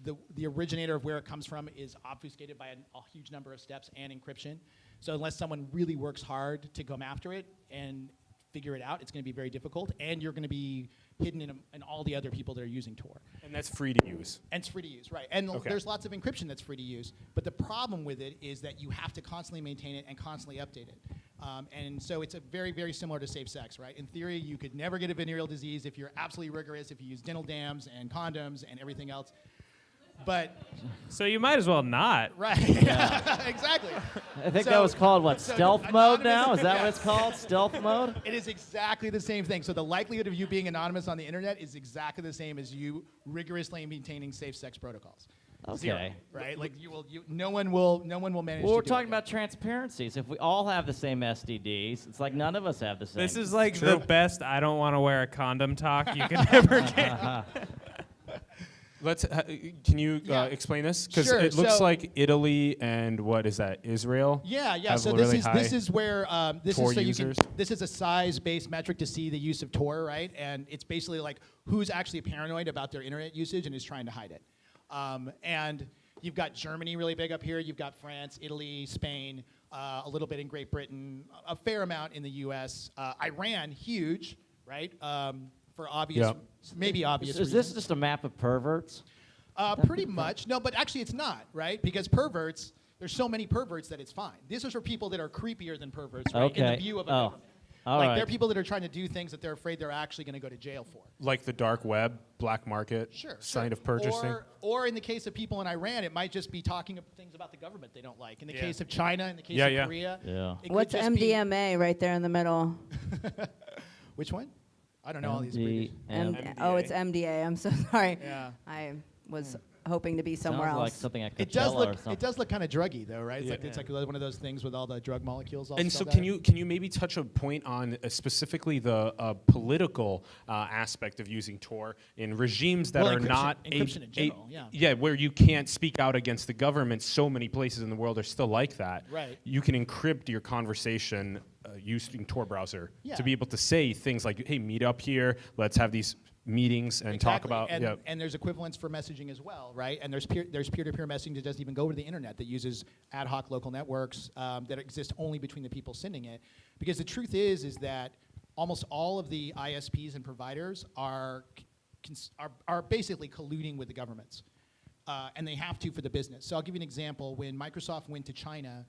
the originator of where it comes from is obfuscated by a huge number of steps and encryption. So unless someone really works hard to come after it and figure it out, it's going to be very difficult, and you're going to be hidden in all the other people that are using Tor. And that's free to use. And it's free to use, right. And there's lots of encryption that's free to use, but the problem with it is that you have to constantly maintain it and constantly update it. And so it's a very, very similar to safe sex, right? In theory, you could never get a venereal disease if you're absolutely rigorous, if you use dental dams and condoms and everything else. But so you might as well not. Right. Yeah. Exactly. I think that was called what? Stealth mode now? Is that what it's called? Stealth mode? It is exactly the same thing. So the likelihood of you being anonymous on the internet is exactly the same as you rigorously maintaining safe sex protocols. Okay. Zero, right? Like no one will manage. Well, we're to do talking it. about transparencies. If we all have the same STDs, it's like none of us have the same. This is like the best I don't want to wear a condom talk you can ever get. Let's. Can you explain this? Because Sure, it looks so- like Italy and what is that? Israel. Yeah. have So really this high is where this Tor is so users. this is a size-based metric to see the use of Tor, right? And it's basically like who's actually paranoid about their internet usage and is trying to hide it. And you've got Germany really big up here. You've got France, Italy, Spain, a little bit in Great Britain, a fair amount in the U.S. Iran, huge, right? For obvious, maybe obvious Is reasons. this just a map of perverts? Pretty much. No, but actually it's not, right? Because perverts, there's so many perverts that it's fine. These are for people that are creepier than perverts, right? In the view of a government. All like right. they're people that are trying to do things that they're afraid they're actually going to go to jail for. Like the dark web, black market, sign of purchasing. Or in the case of people in Iran, it might just be talking of things about the government they don't like. In the case of China, in the case of Korea. it could What's just be- MDMA right there in the middle? Which one? I don't know all these. It's MDA. I'm so sorry. Yeah. I was hoping to be somewhere Sounds else. like something at Coachella It does or look. something. It does look kind of druggy, though, right? It's like one of those things with all the drug molecules. All And so, spelled can out. you maybe touch a point on specifically the political aspect of using Tor in regimes that Well, are not encryption in general, where you can't speak out against the government. So many places in the world are still like that. Right. You can encrypt your conversation using Tor browser Yeah. to be able to say things like, "Hey, meet up here. Let's have these meetings and talk about." And there's equivalents for messaging as well, right? And there's peer-to-peer messaging that doesn't even go to the internet, that uses ad hoc local networks that exist only between the people sending it. Because the truth is that almost all of the ISPs and providers are basically colluding with the governments, and they have to for the business. So I'll give you an example. When Microsoft went to China,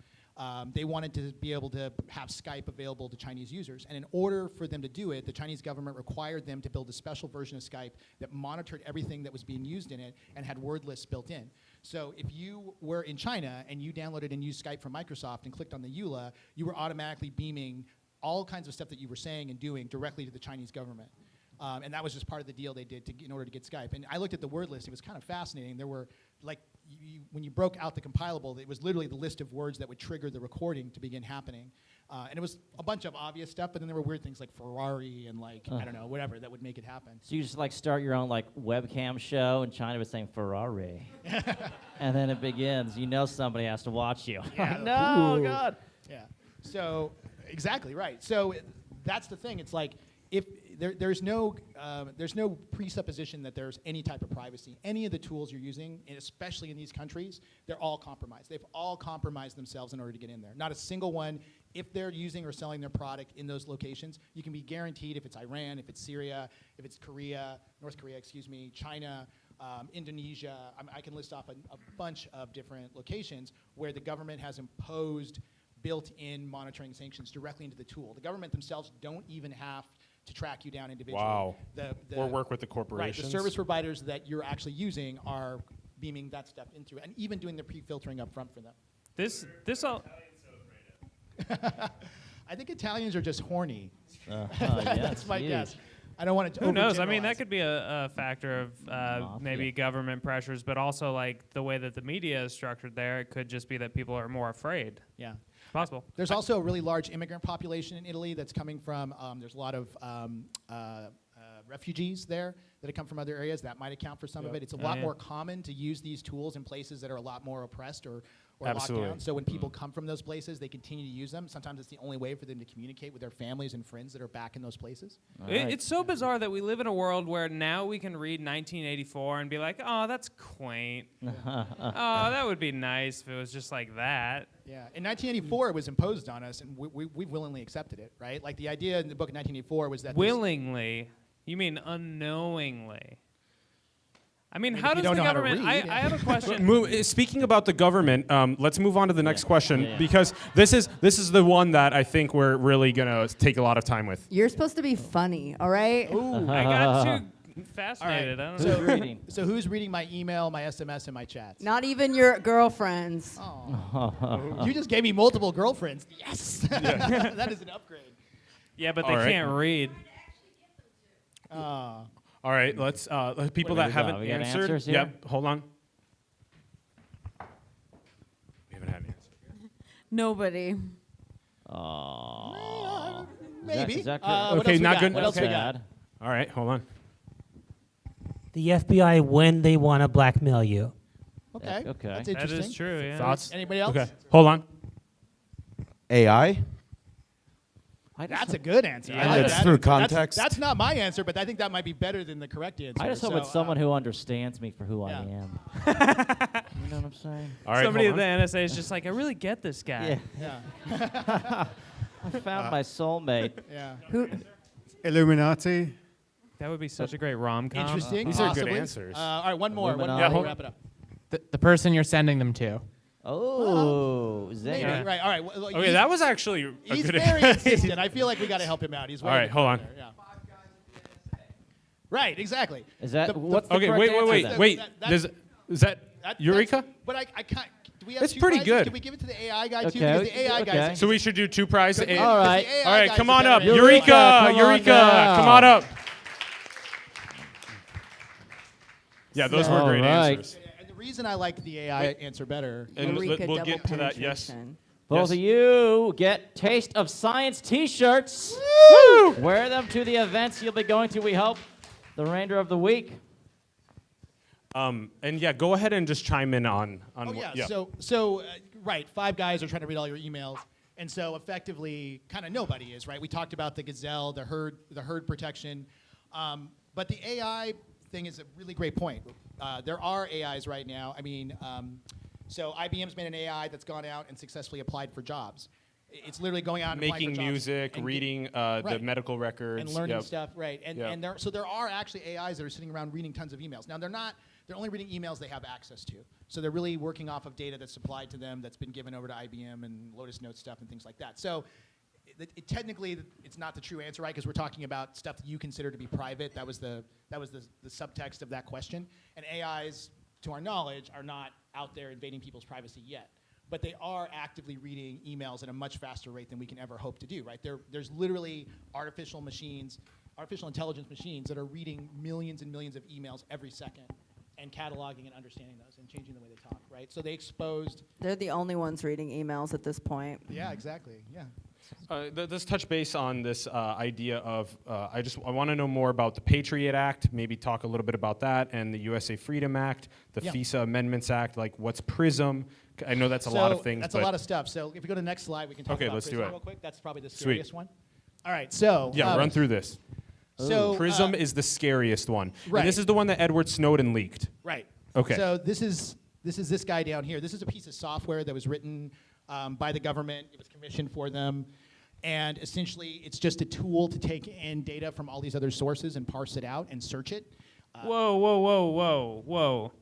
they wanted to be able to have Skype available to Chinese users. And in order for them to do it, the Chinese government required them to build a special version of Skype that monitored everything that was being used in it and had word lists built in. So if you were in China and you downloaded and used Skype from Microsoft and clicked on the EULA, you were automatically beaming all kinds of stuff that you were saying and doing directly to the Chinese government. And that was just part of the deal they did in order to get Skype. And I looked at the word list. It was kind of fascinating. There were, like, when you broke out the compilable, it was literally the list of words that would trigger the recording to begin happening. And it was a bunch of obvious stuff, but then there were weird things like Ferrari and, like, I don't know, whatever, that would make it happen. So you just, like, start your own, like, webcam show, and China was saying Ferrari. And then it begins. You know somebody has to watch you. Yeah. No, Ooh. God. Yeah. So, exactly right. So that's the thing. It's like, if there's no presupposition that there's any type of privacy. Any of the tools you're using, and especially in these countries, they're all compromised. They've all compromised themselves in order to get in there. Not a single one. If they're using or selling their product in those locations, you can be guaranteed if it's Iran, if it's Syria, if it's North Korea, China, Indonesia. I can list off a bunch of different locations where the government has imposed built-in monitoring sanctions directly into the tool. The government themselves don't even have to track you down individually. Wow. Or work with the corporations. Right, the service providers that you're actually using are beaming that stuff into it, and even doing the pre-filtering up front for them. This all. I think Italians are just horny. Yes, That's my guess. I don't want to. Who knows? I mean, that could be a factor of maybe government pressures, but also like the way that the media is structured there. It could just be that people are more afraid. Yeah. Possible. There's also a really large immigrant population in Italy that's coming from, there's a lot of refugees there that have come from other areas. That might account for some of it. It's a lot more common to use these tools in places that are a lot more oppressed or locked down. So when people come from those places, they continue to use them. Sometimes it's the only way for them to communicate with their families and friends that are back in those places. It's so bizarre that we live in a world where now we can read 1984 and be like, oh, that's quaint. Oh, that would be nice if it was just like that. Yeah, in 1984 it was imposed on us, and we willingly accepted it, right? Like the idea in the book in 1984 was that willingly, you mean unknowingly? I mean, how does the don't know how to government? read, I have a question. Speaking about the government, let's move on to the next question because this is the one that I think we're really gonna take a lot of time with. You're supposed to be funny, all right? Ooh. I got too fascinated. All right. I don't know. So who's reading my email, my SMS, and my chats? Not even your girlfriends. Oh. You just gave me multiple girlfriends. Yes. That is an upgrade. Yeah, but they can't read. All right, let's people that haven't We got answered. answers here? Yep, hold on. We haven't had an answer. Nobody. Maybe. Is that Okay, not good. What else we got? All right, hold on. The FBI when they want to blackmail you. Okay. Okay. That's That interesting. is true. Yeah. Thoughts? Anybody else? Okay, hold on. AI? That's a good answer. Yeah. I like It's that. through context. That's not my answer, but I think that might be better than the correct answer. I just hope So, it's someone who understands me for who I yeah. am. You know what I'm saying? All right, Somebody at hold the on. NSA is just like, I really get this guy. Yeah. Yeah. I found my soulmate. Yeah. Who? Illuminati. That would be such a great rom-com. Interesting. These are good possibly. answers. All right, one more. Illuminati. Yeah, We'll hold wrap it up. The person you're sending them to. Oh, Maybe. Zinger. Right. All right. Well, Okay, he's- that was actually a He's good very answer. insistent. I feel like we got to help him out. He's All right, hold on. there, yeah. Right. Exactly. Is that The- what's the Okay, correct wait. answer then? Wait. That- Is that Eureka? But I can't. Do we have It's two pretty prizes? good. Can we give it to the AI guy too? Okay, Because the AI okay. guy. So we should do two prizes. All right. All right, come on up. Eureka, Eureka, come on Eureka, down. come on up. Yeah, those were All great right. answers. And the reason I like the AI answer better. And Eureka we'll double get to that. Yes. penetration. Both of you get Taste of Science T-shirts. Wear them to the events you'll be going to, we hope, the remainder of the week. And yeah, go ahead and just chime in on. Oh yeah. So right, 5 guys are trying to read all your emails. And so effectively, kind of nobody is, right? We talked about the gazelle, the herd protection. But the AI thing is a really great point. There are AIs right now. I mean, so IBM's made an AI that's gone out and successfully applied for jobs. It's literally going out and applying Making for jobs music, reading the medical records. And learning Yep. stuff, right. And Yep. so there are actually AIs that are sitting around reading tons of emails. Now, they're only reading emails they have access to. So they're really working off of data that's supplied to them that's been given over to IBM and Lotus Notes stuff and things like that. So technically, it's not the true answer, right? Because we're talking about stuff that you consider to be private. That was the subtext of that question. And AIs, to our knowledge, are not out there invading people's privacy yet. But they are actively reading emails at a much faster rate than we can ever hope to do, right? There's literally artificial intelligence machines that are reading millions and millions of emails every second and cataloging and understanding those and changing the way they talk, right? So they exposed... They're the only ones reading emails at this point. Yeah, exactly, yeah. Let's touch base on this idea of, I want to know more about the Patriot Act, maybe talk a little bit about that, and the USA Freedom Act, the FISA Amendments Act, like what's PRISM? I know that's a lot of things. That's a lot of stuff. So if we go to the next slide, we can talk about let's PRISM do it. real quick. That's probably the scariest one. All right, so... Yeah, run through this. So PRISM is the scariest one. Right. And this is the one that Edward Snowden leaked. Right. Okay. So this is this guy down here. This is a piece of software that was written by the government. It was commissioned for them. And essentially, it's just a tool to take in data from all these other sources and parse it out and search it. Whoa, whoa, whoa, whoa, whoa.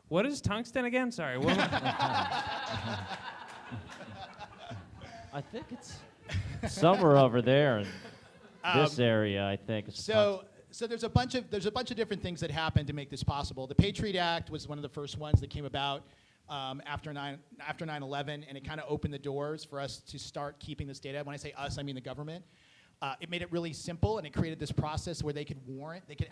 What is tungsten again? Sorry. I think it's somewhere over there in this area, I think. So there's a bunch of different things that happened to make this possible. The Patriot Act was one of the first ones that came about after 9/11, and it kind of opened the doors for us to start keeping this data. When I say us, I mean the government. It made it really simple, and it created this process where they could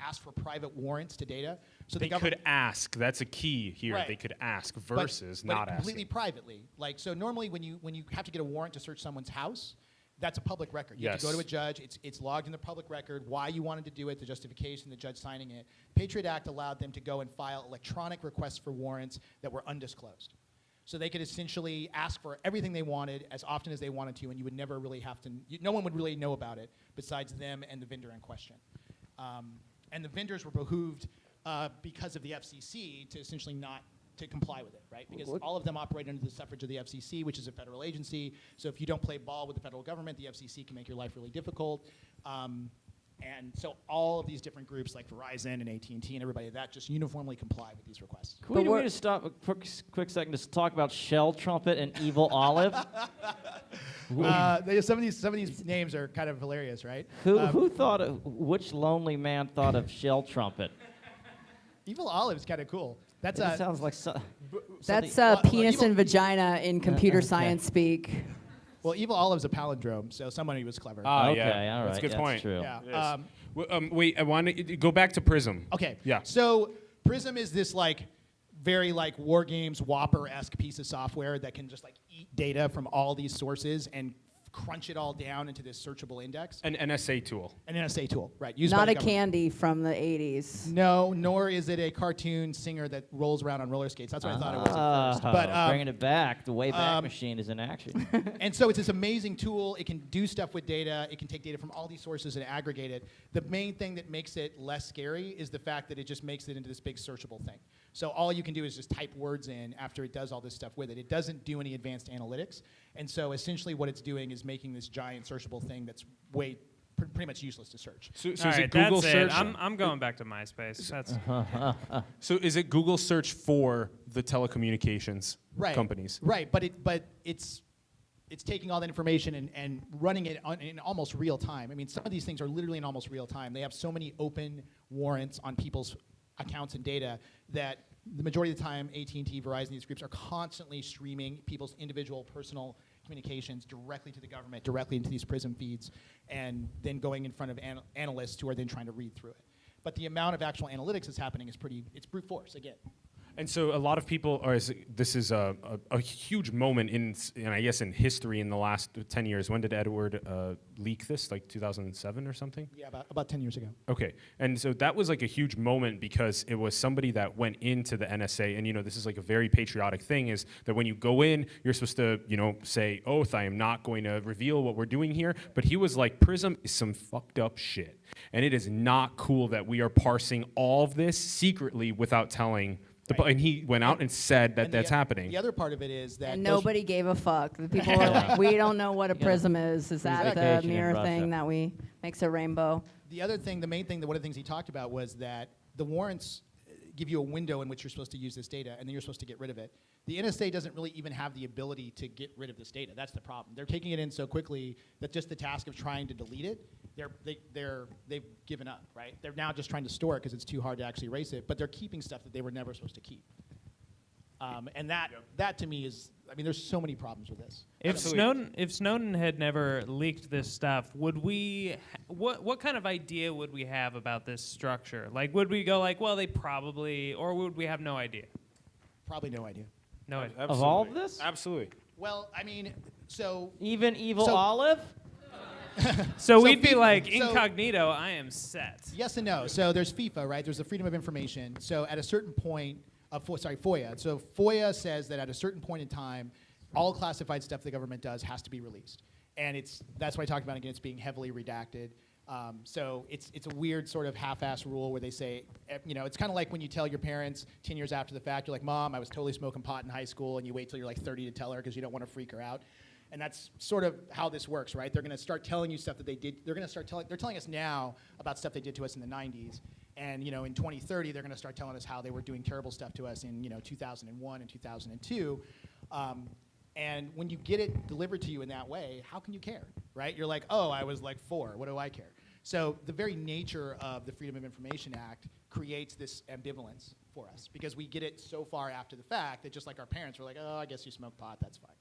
ask for private warrants to data. So they could ask. That's a key here. Right. They could ask versus not asking. Completely privately. Like, so normally when you have to get a warrant to search someone's house, that's a public record. You have to go to a judge. It's logged in the public record, why you wanted to do it, the justification, the judge signing it. Patriot Act allowed them to go and file electronic requests for warrants that were undisclosed. So they could essentially ask for everything they wanted as often as they wanted to, and you would never really have to, no one would really know about it besides them and the vendor in question. And the vendors were behooved because of the FCC to essentially not to comply with it, right? Because all of them operate under the suffrage of the FCC, which is a federal agency. So if you don't play ball with the federal government, the FCC can make your life really difficult. And so all of these different groups like Verizon and AT&T and everybody that just uniformly comply with these requests. Can we just stop a quick second to talk about Shell Trumpet and Evil Olive? Some of these names are kind of hilarious, right? Who thought of, which lonely man thought of Shell Trumpet? Evil Olive is kind of cool. That sounds like That's penis and vagina in computer science speak. Well, Evil Olive's a palindrome, so somebody was clever. Okay, all right. That's a good point. True. Yeah. Wait, I want to go back to PRISM. Okay. Yeah. So PRISM is this very War Games Whopper-esque piece of software that can just eat data from all these sources and crunch it all down into this searchable index. An NSA tool. An NSA tool, right. Not a candy from the 80s. No, nor is it a cartoon singer that rolls around on roller skates. That's what I thought it was at first. But, bringing it back, the Wayback Machine is in action. And so it's this amazing tool. It can do stuff with data. It can take data from all these sources and aggregate it. The main thing that makes it less scary is the fact that it just makes it into this big searchable thing. So all you can do is just type words in after it does all this stuff with it. It doesn't do any advanced analytics. And so essentially what it's doing is making this giant searchable thing that's pretty much useless to search. So is it Google search? I'm going back to MySpace. That's so is it Google search for the telecommunications companies? Right, but it's taking all that information and running it in almost real time. I mean, some of these things are literally in almost real time. They have so many open warrants on people's accounts and data that the majority of the time, AT&T, Verizon, these groups are constantly streaming people's individual personal communications directly to the government, directly into these PRISM feeds, and then going in front of analysts who are then trying to read through it. But the amount of actual analytics that's happening is it's brute force, again. And so a lot of people are. This is a huge moment I guess in history in the last 10 years. When did Edward leak this? Like 2007 or something? Yeah, about 10 years ago. Okay, and so that was like a huge moment because it was somebody that went into the NSA, and this is like a very patriotic thing, is that when you go in, you're supposed to say oath, I am not going to reveal what we're doing here. But he was like, Prism is some fucked up shit, and it is not cool that we are parsing all of this secretly without telling. And he went out and said that that's happening. The other part of it is that And nobody gave a fuck. The people were like, we don't know what a prism is. Is that the mirror thing that makes a rainbow? The other thing, the main thing, one of the things he talked about was that the warrants give you a window in which you're supposed to use this data, and then you're supposed to get rid of it. The NSA doesn't really even have the ability to get rid of this data. That's the problem. They're taking it in so quickly that just the task of trying to delete it, they've given up, right? They're now just trying to store it because it's too hard to actually erase it, but they're keeping stuff that they were never supposed to keep. And that to me is, there's so many problems with this. If Snowden had never leaked this stuff, would we? What kind of idea would we have about this structure? Like, would we go like, well, they probably, or would we have no idea? Probably no idea. No idea. Of all of this? Absolutely. Well, so even Evil Olive. So we'd be like, incognito, I am set. Yes and no. So there's FIFA, right? There's the Freedom of Information. So at a certain point, FOIA. So FOIA says that at a certain point in time, all classified stuff the government does has to be released. And that's why I talked about, again, it's being heavily redacted. So it's a weird sort of half-ass rule where they say, it's kind of like when you tell your parents 10 years after the fact, you're like, Mom, I was totally smoking pot in high school, and you wait till you're like 30 to tell her because you don't want to freak her out. And that's sort of how this works, right? They're going to start telling you stuff that they did. They're telling us now about stuff they did to us in the 90s. And in 2030, they're going to start telling us how they were doing terrible stuff to us in 2001 and 2002. And when you get it delivered to you in that way, how can you care, right? You're like, oh, I was like 4. What do I care? So the very nature of the Freedom of Information Act creates this ambivalence for us because we get it so far after the fact that just like our parents were like, oh, I guess you smoke pot, that's fine.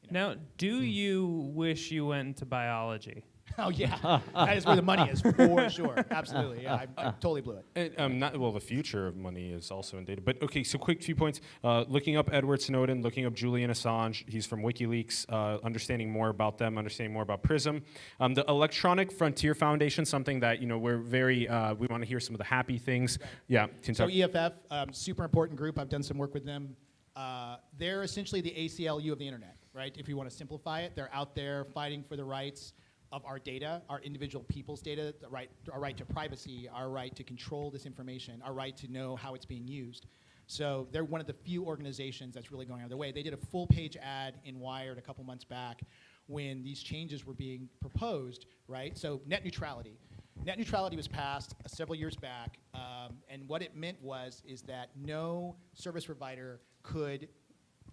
Now, do you wish you went into biology? Oh, yeah. That is where the money is, for sure. Absolutely. Yeah, I totally blew it. The future of money is also in data. But, okay, so quick few points. Looking up Edward Snowden, looking up Julian Assange. He's from WikiLeaks. Understanding more about them, understanding more about PRISM. The Electronic Frontier Foundation, something that, we're very, we want to hear some of the happy things. Right. Yeah. So EFF, super important group. I've done some work with them. They're essentially the ACLU of the internet, right? If you want to simplify it, they're out there fighting for the rights of our data, our individual people's data, our right to privacy, our right to control this information, our right to know how it's being used. So they're one of the few organizations that's really going out of their way. They did a full-page ad in Wired a couple months back when these changes were being proposed, right? So net neutrality. Net neutrality was passed several years back, and what it meant is that no service provider could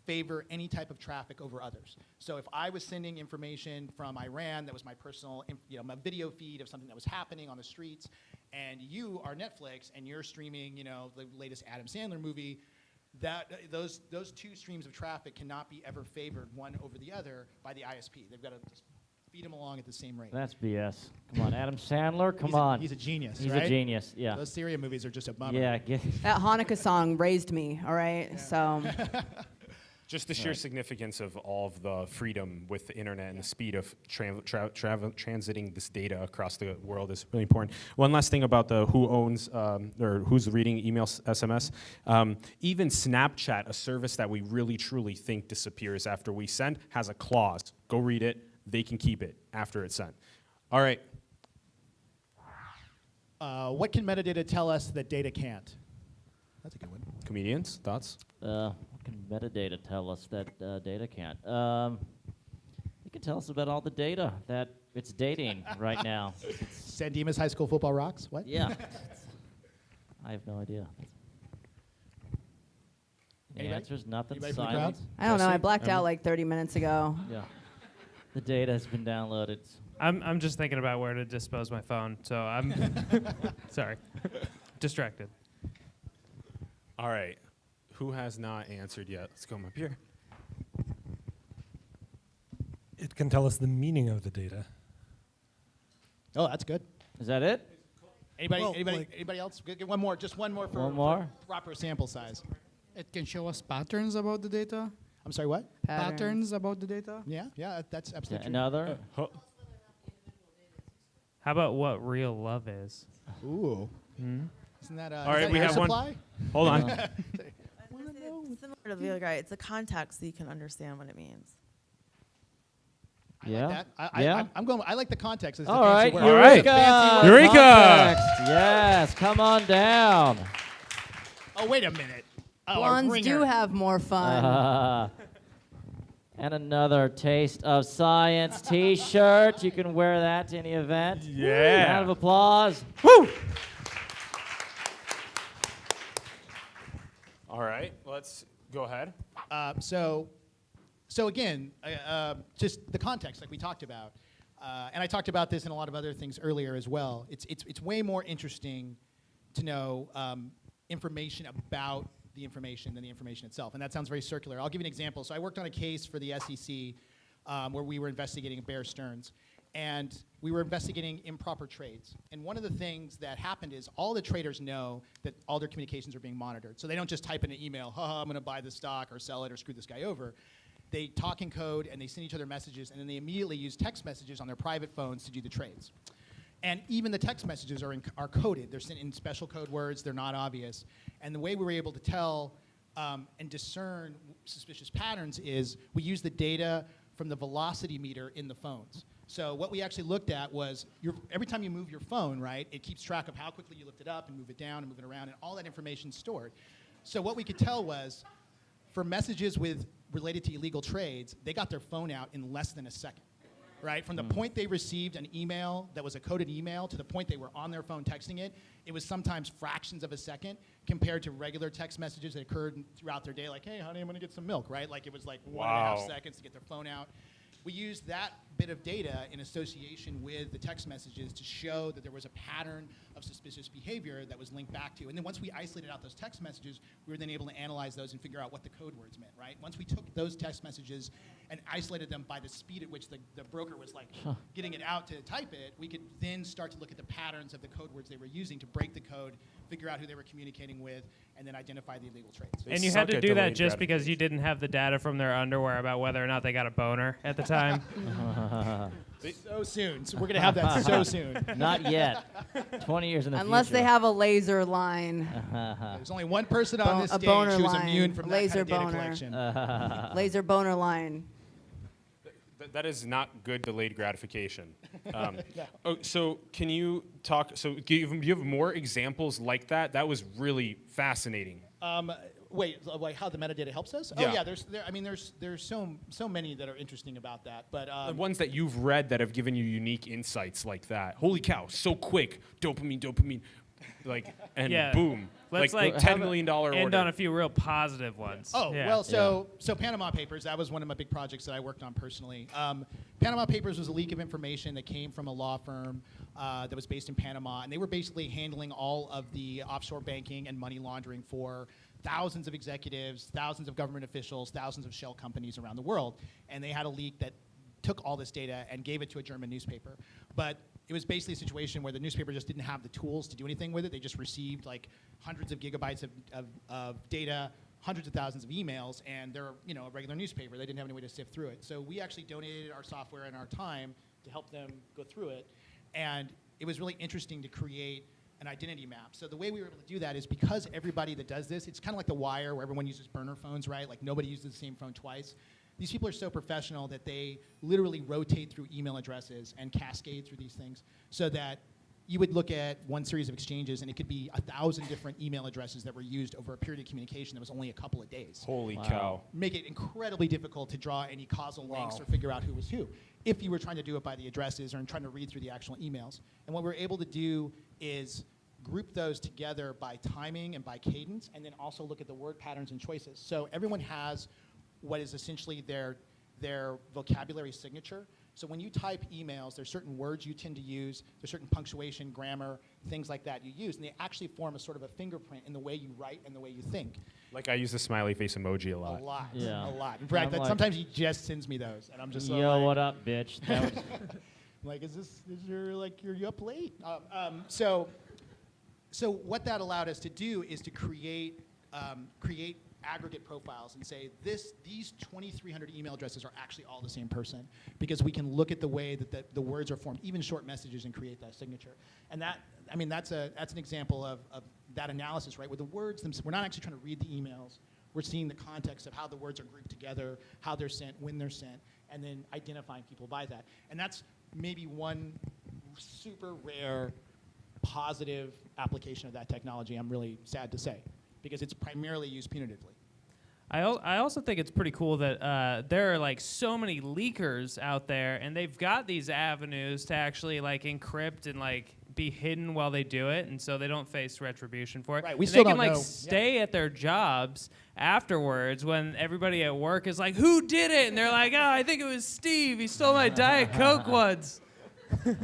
favor any type of traffic over others. So if I was sending information from Iran that was my personal, my video feed of something that was happening on the streets, and you are Netflix and you're streaming, the latest Adam Sandler movie, those two streams of traffic cannot be ever favored one over the other by the ISP. They've got to just feed them along at the same rate. That's BS. Come on, Adam Sandler, come on. He's a genius, He's right? a genius, yeah. Those Syria movies are just a bummer. Yeah. That Hanukkah song raised me, all right? Yeah. So. Just the sheer significance of all of the freedom with the internet and the speed of transiting this data across the world is really important. One last thing about the who owns or who's reading email SMS. Even Snapchat, a service that we really truly think disappears after we send, has a clause. Go read it. They can keep it after it's sent. All right. What can metadata tell us that data can't? That's a good one. Comedians, thoughts? What can metadata tell us that data can't? It can tell us about all the data that it's dating right now. San Dimas High School football rocks? What? Yeah. I have no idea. The answer is nothing. Silence. I don't know. I blacked out like 30 minutes ago. Yeah. The data has been downloaded. I'm just thinking about where to dispose my phone, so I'm sorry. Distracted. All right. Who has not answered yet? Let's come up here. It can tell us the meaning of the data. Oh, that's good. Is that it? Anybody else? Get one more. Just one more for proper sample size. It can show us patterns about the data. I'm sorry, what? Patterns about the data. Yeah, that's absolutely true. Another? How about what real love is? Ooh. Hmm? Isn't that All right, we have supply? Hold on. It's similar to Eureka. It's a context so you can understand what it means. Yeah. I'm going. I like the context. It's the All fancy right, word. Eureka. Eureka. Context. Yes, come on down. Oh, wait a minute. Oh, a Blondes ringer. do have more fun. And another Taste of Science T-shirt. You can wear that to any event. Yeah. Round of applause. Woo! All right, let's go ahead. So again, just the context, like we talked about, and I talked about this in a lot of other things earlier as well. It's way more interesting to know information about the information than the information itself, and that sounds very circular. I'll give you an example. So I worked on a case for the SEC where we were investigating Bear Stearns, and we were investigating improper trades. And one of the things that happened is all the traders know that all their communications are being monitored. So they don't just type in an email, I'm going to buy this stock or sell it or screw this guy over. They talk in code and they send each other messages, and then they immediately use text messages on their private phones to do the trades. And even the text messages are coded. They're sent in special code words. They're not obvious. And the way we were able to tell and discern suspicious patterns is we use the data from the velocity meter in the phones. So what we actually looked at was every time you move your phone, right, it keeps track of how quickly you lift it up and move it down and move it around, and all that information is stored. So what we could tell was for messages related to illegal trades, they got their phone out in less than a second. Right? From the point they received an email that was a coded email to the point they were on their phone texting it, it was sometimes fractions of a second compared to regular text messages that occurred throughout their day, like, hey, honey, I'm going to get some milk, right? Like it was like 1.5 seconds to get their phone out. We used that bit of data in association with the text messages to show that there was a pattern of suspicious behavior that was linked back to. And then once we isolated out those text messages, we were then able to analyze those and figure out what the code words meant, right? Once we took those text messages and isolated them by the speed at which the broker was like getting it out to type it, we could then start to look at the patterns of the code words they were using to break the code, figure out who they were communicating with, and then identify the illegal trades. And you had to do that just because you didn't have the data from their underwear about whether or not they got a boner at the time. So soon. So we're going to have that so soon. Not yet. 20 years in the Unless future. they have a laser line. There's only one person on this a stage boner who's line. immune from Laser that kind of data boner. collection. Laser boner line. That is not good delayed gratification. So can you talk, so do you have more examples like that? That was really fascinating. Wait, like how the metadata helps us? Yeah. Oh yeah, there's so many that are interesting about that. But The ones that you've read that have given you unique insights like that. Holy cow, so quick, dopamine, like, and Yeah. boom. Let's like $10 million order. End on a few real positive ones. Oh, Yeah. well, so Panama Papers, that was one of my big projects that I worked on personally. Panama Papers was a leak of information that came from a law firm that was based in Panama, and they were basically handling all of the offshore banking and money laundering for thousands of executives, thousands of government officials, thousands of shell companies around the world. And they had a leak that took all this data and gave it to a German newspaper. But it was basically a situation where the newspaper just didn't have the tools to do anything with it. They just received like hundreds of gigabytes of data, hundreds of thousands of emails, and they're a regular newspaper. They didn't have any way to sift through it. So we actually donated our software and our time to help them go through it. And it was really interesting to create an identity map. So the way we were able to do that is because everybody that does this, it's kind of like The Wire where everyone uses burner phones, right? Like nobody uses the same phone twice. These people are so professional that they literally rotate through email addresses and cascade through these things so that you would look at one series of exchanges and it could be 1,000 different email addresses that were used over a period of communication that was only a couple of days. Holy cow. Make it incredibly difficult to draw any causal links or figure out who was who if you were trying to do it by the addresses or trying to read through the actual emails. And what we're able to do is group those together by timing and by cadence, and then also look at the word patterns and choices. So everyone has what is essentially their vocabulary signature. So when you type emails, there's certain words you tend to use, there's certain punctuation, grammar, things like that you use, and they actually form a sort of a fingerprint in the way you write and the way you think. Like I use the smiley face emoji a lot. A lot, Yeah. a lot. In fact, I'm like, sometimes he just sends me those, and I'm just yo, like, what up, bitch? That was like, is you up late? So what that allowed us to do is to create create aggregate profiles and say these 2,300 email addresses are actually all the same person, because we can look at the way that the words are formed, even short messages, and create that signature. And that's an example of that analysis, right? Where the words themselves, we're not actually trying to read the emails. We're seeing the context of how the words are grouped together, how they're sent, when they're sent, and then identifying people by that. And that's maybe one super rare positive application of that technology, I'm really sad to say, because it's primarily used punitively. I also think it's pretty cool that there are like so many leakers out there, and they've got these avenues to actually like encrypt and like be hidden while they do it, and so they don't face retribution for it. Right, we and still they can don't like know. stay at their jobs afterwards when everybody at work is like, "Who did it?" And they're like, "Oh, I think it was Steve. He stole my Diet Coke once." You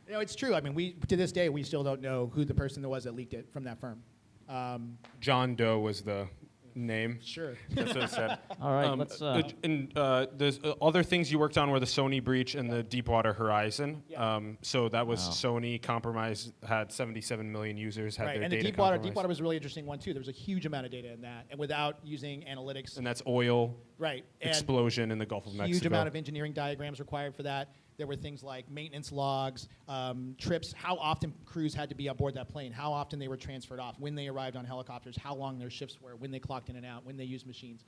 know, it's true. I mean, to this day, we still don't know who the person was that leaked it from that firm. John Doe was the name. Sure. That's what it said. All right, let's. There's other things you worked on were the Sony breach and the Deepwater Horizon. Yeah. So that was Sony compromised, had 77 million users, had Right, their and data the compromised. Deepwater was a really interesting one too. There was a huge amount of data in that, and without using analytics. And that's oil Right. And explosion in the Gulf of Mexico. huge amount of engineering diagrams required for that. There were things like maintenance logs, trips, how often crews had to be aboard that plane, how often they were transferred off, when they arrived on helicopters, how long their shifts were, when they clocked in and out, when they used machines,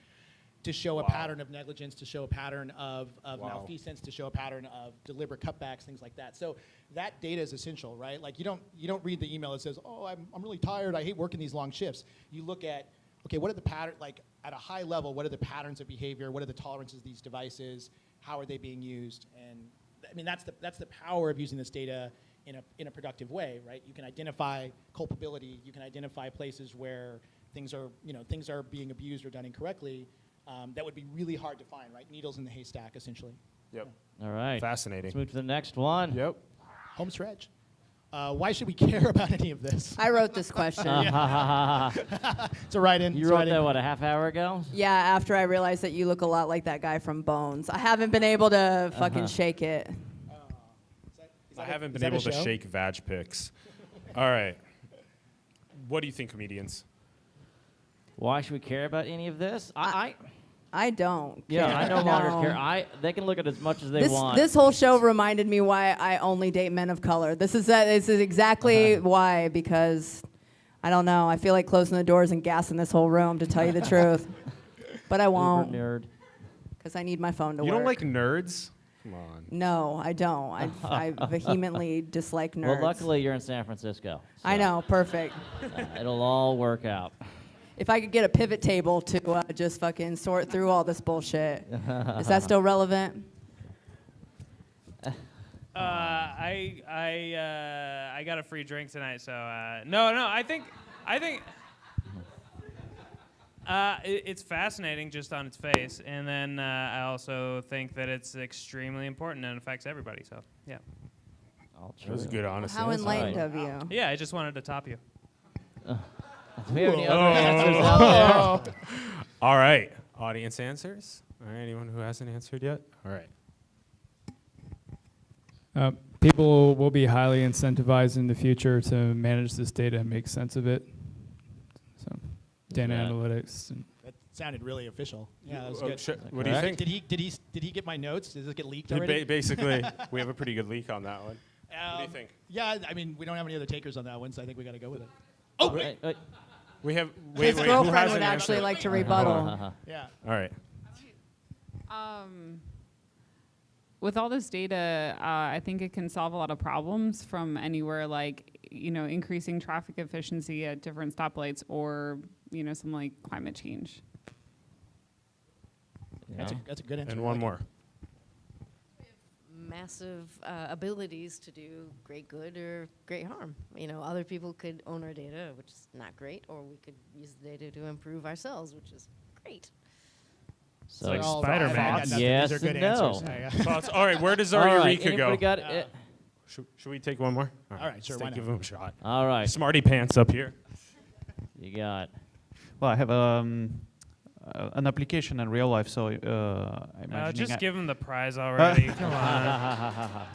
to show a pattern of negligence, to show a pattern of malfeasance, to show a pattern of deliberate cutbacks, things like that. So that data is essential, right? Like you don't read the email that says, "Oh, I'm really tired. I hate working these long shifts." You look at, okay, what are the patterns, like at a high level, what are the patterns of behavior? What are the tolerances of these devices? How are they being used? And I mean, that's the power of using this data in a productive way, right? You can identify culpability. You can identify places where things are being abused or done incorrectly. That would be really hard to find, right? Needles in the haystack, essentially. Yep. All right. Fascinating. Let's move to the next one. Yep. Home stretch. Why should we care about any of this? I wrote this question. It's a write-in. You wrote that, what, a half hour ago? Yeah, after I realized that you look a lot like that guy from Bones. I haven't been able to fucking shake it. I haven't been able to shake vag pics. All right. What do you think, comedians? Why should we care about any of this? I don't. Yeah, care. I no longer care. They can look at as much as they want. This whole show reminded me why I only date men of color. This is exactly why, because I don't know. I feel like closing the doors and gassing this whole room, to tell you the truth. But I won't. Nerd. Because I need my phone to work. You don't like nerds? Come on. No, I don't. I vehemently dislike nerds. Well, luckily you're in San Francisco. So I know, perfect. It'll all work out. If I could get a pivot table to just fucking sort through all this bullshit. Is that still relevant? I got a free drink tonight, so no. I think it's fascinating just on its face, and then I also think that it's extremely important and affects everybody. So yeah. That was good, honestly. How enlightened of you. Yeah, I just wanted to top you. Do we have any other answers out there? All right. Audience answers? All right. Anyone who hasn't answered yet? All right. People will be highly incentivized in the future to manage this data and make sense of it. So, data analytics. That sounded really official. Yeah, that was good. What do you think? Did he get my notes? Did it get leaked He already? basically, we have a pretty good leak on that one. What do you think? Yeah, I mean, we don't have any other takers on that one, so I think we got to go with it. Oh, wait. We have. His who girlfriend hasn't would actually answered? like to rebuttal. Yeah. All right. With all this data, I think it can solve a lot of problems from anywhere, like, increasing traffic efficiency at different stoplights, or, some like climate change. That's a good answer. And one more. Massive abilities to do great good or great harm. Other people could own our data, which is not great, or we could use the data to improve ourselves, which is great. So like Spider-Man. Yes These are good and no. answers. Thoughts? All right. Where does our All right, Eureka go? anybody got it? Should we take one more? All right, sure, why Give not? him a shot. All right. Smarty pants up here. You got. Well, I have an application in real life, so imagining Just give him the prize already. Come on.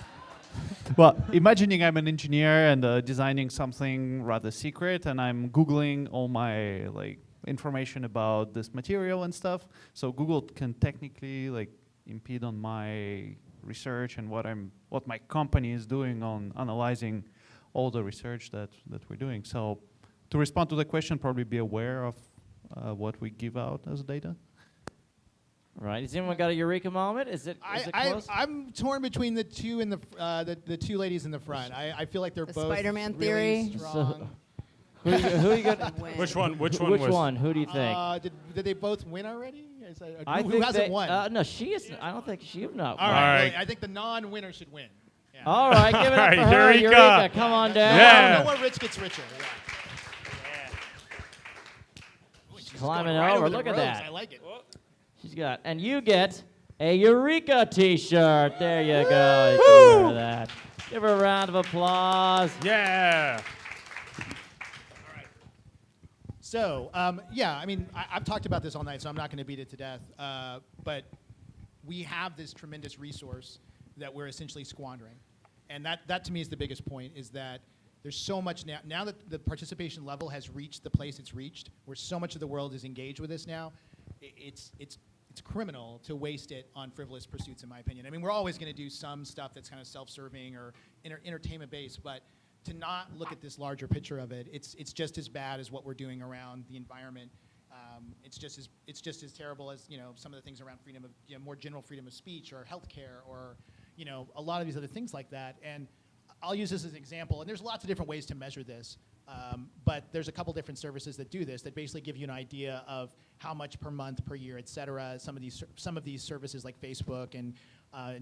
Well, imagining I'm an engineer and designing something rather secret, and I'm Googling all my information about this material and stuff. So Google can technically like impede on my research and what my company is doing on analyzing all the research that we're doing. So to respond to the question, probably be aware of what we give out as data. Right. Has anyone got a Eureka moment? Is it close? I'm torn between the two in the two ladies in the front. I feel like they're The both Spider-Man really theory. strong. Who are you gonna win? Which one? Which one? Which was one? Who do you think? Did they both win already? I Who think hasn't they, won? no, she is. I don't think she have not. All won. right. right. Well, I think the non-winner should win. Yeah. All right, give it up All for right, her, Eureka. Eureka. Come on down. Yeah. No more rich gets richer. Yeah. She's Climbing going right over. the Look at ropes. that. I like it. She's got, and you get a Eureka T-shirt. There you go. You can wear that. Give her a round of applause. Yeah. So, yeah, I mean, I've talked about this all night, so I'm not going to beat it to death. But we have this tremendous resource that we're essentially squandering. And that to me is the biggest point, is that there's so much now that the participation level has reached the place it's reached, where so much of the world is engaged with this now, it's criminal to waste it on frivolous pursuits, in my opinion. I mean, we're always going to do some stuff that's kind of self-serving or entertainment-based, but to not look at this larger picture of it, it's just as bad as what we're doing around the environment. It's just as terrible as some of the things around freedom of more general freedom of speech or healthcare or a lot of these other things like that. And I'll use this as an example. And there's lots of different ways to measure this, but there's a couple different services that do this that basically give you an idea of how much per month, per year, et cetera. Some of these services like Facebook and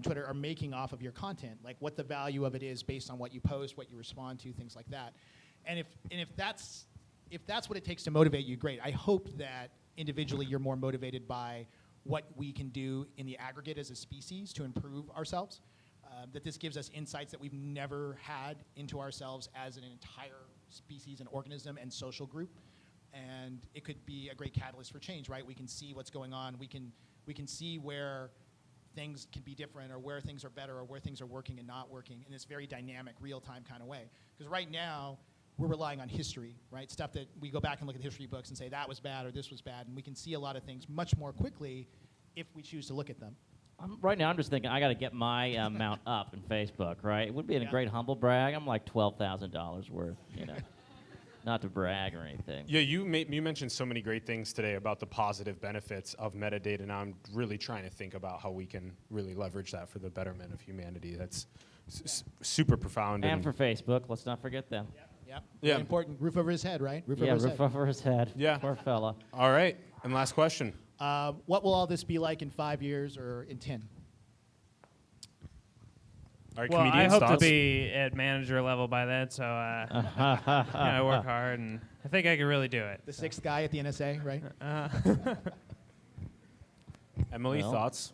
Twitter are making off of your content, like what the value of it is based on what you post, what you respond to, things like that. And if that's what it takes to motivate you, great. I hope that individually you're more motivated by what we can do in the aggregate as a species to improve ourselves. That this gives us insights that we've never had into ourselves as an entire species and organism and social group. And it could be a great catalyst for change, right? We can see what's going on. We can see where things can be different or where things are better or where things are working and not working in this very dynamic, real-time kind of way. Because right now, we're relying on history, right? Stuff that we go back and look at history books and say that was bad or this was bad, and we can see a lot of things much more quickly if we choose to look at them. Right now, I'm just thinking I got to get my amount up in Facebook, right? It would be a great humble brag. I'm like $12,000 worth, not to brag or anything. Yeah, you mentioned so many great things today about the positive benefits of metadata. Now I'm really trying to think about how we can really leverage that for the betterment of humanity. That's super profound. And for Facebook, let's not forget them. Yep. Yeah. Very important. Roof over his head, right? Roof Over his head. Yeah. Poor fella. All right. And last question. What will all this be like in 5 years or in 10? All right, Well, I comedians, hope thoughts? to be at manager level by then, so I work hard, and I think I can really do it. The sixth guy at the NSA, right? Emily, thoughts?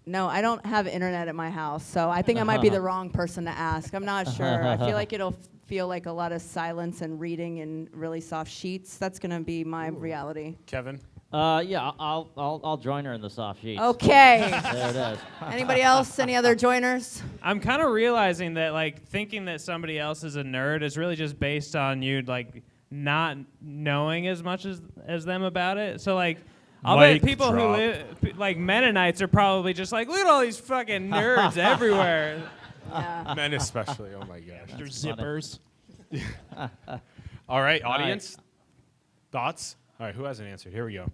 No, I don't have internet at my house, so I think I might be the wrong person to ask. I'm not sure. I feel like it'll feel like a lot of silence and reading and really soft sheets. That's going to be my reality. Kevin? Yeah, I'll join her in the soft sheets. Okay. There it is. Anybody else? Any other joiners? I'm kind of realizing that, like, thinking that somebody else is a nerd is really just based on you, like, not knowing as much as them about it. So, like, I'll bet people who live, like, Mennonites are probably just like, look at all these fucking nerds everywhere. Yeah. Men especially. Oh, my gosh. They're zippers. All right, audience? Thoughts? All right, who hasn't answered? Here we go.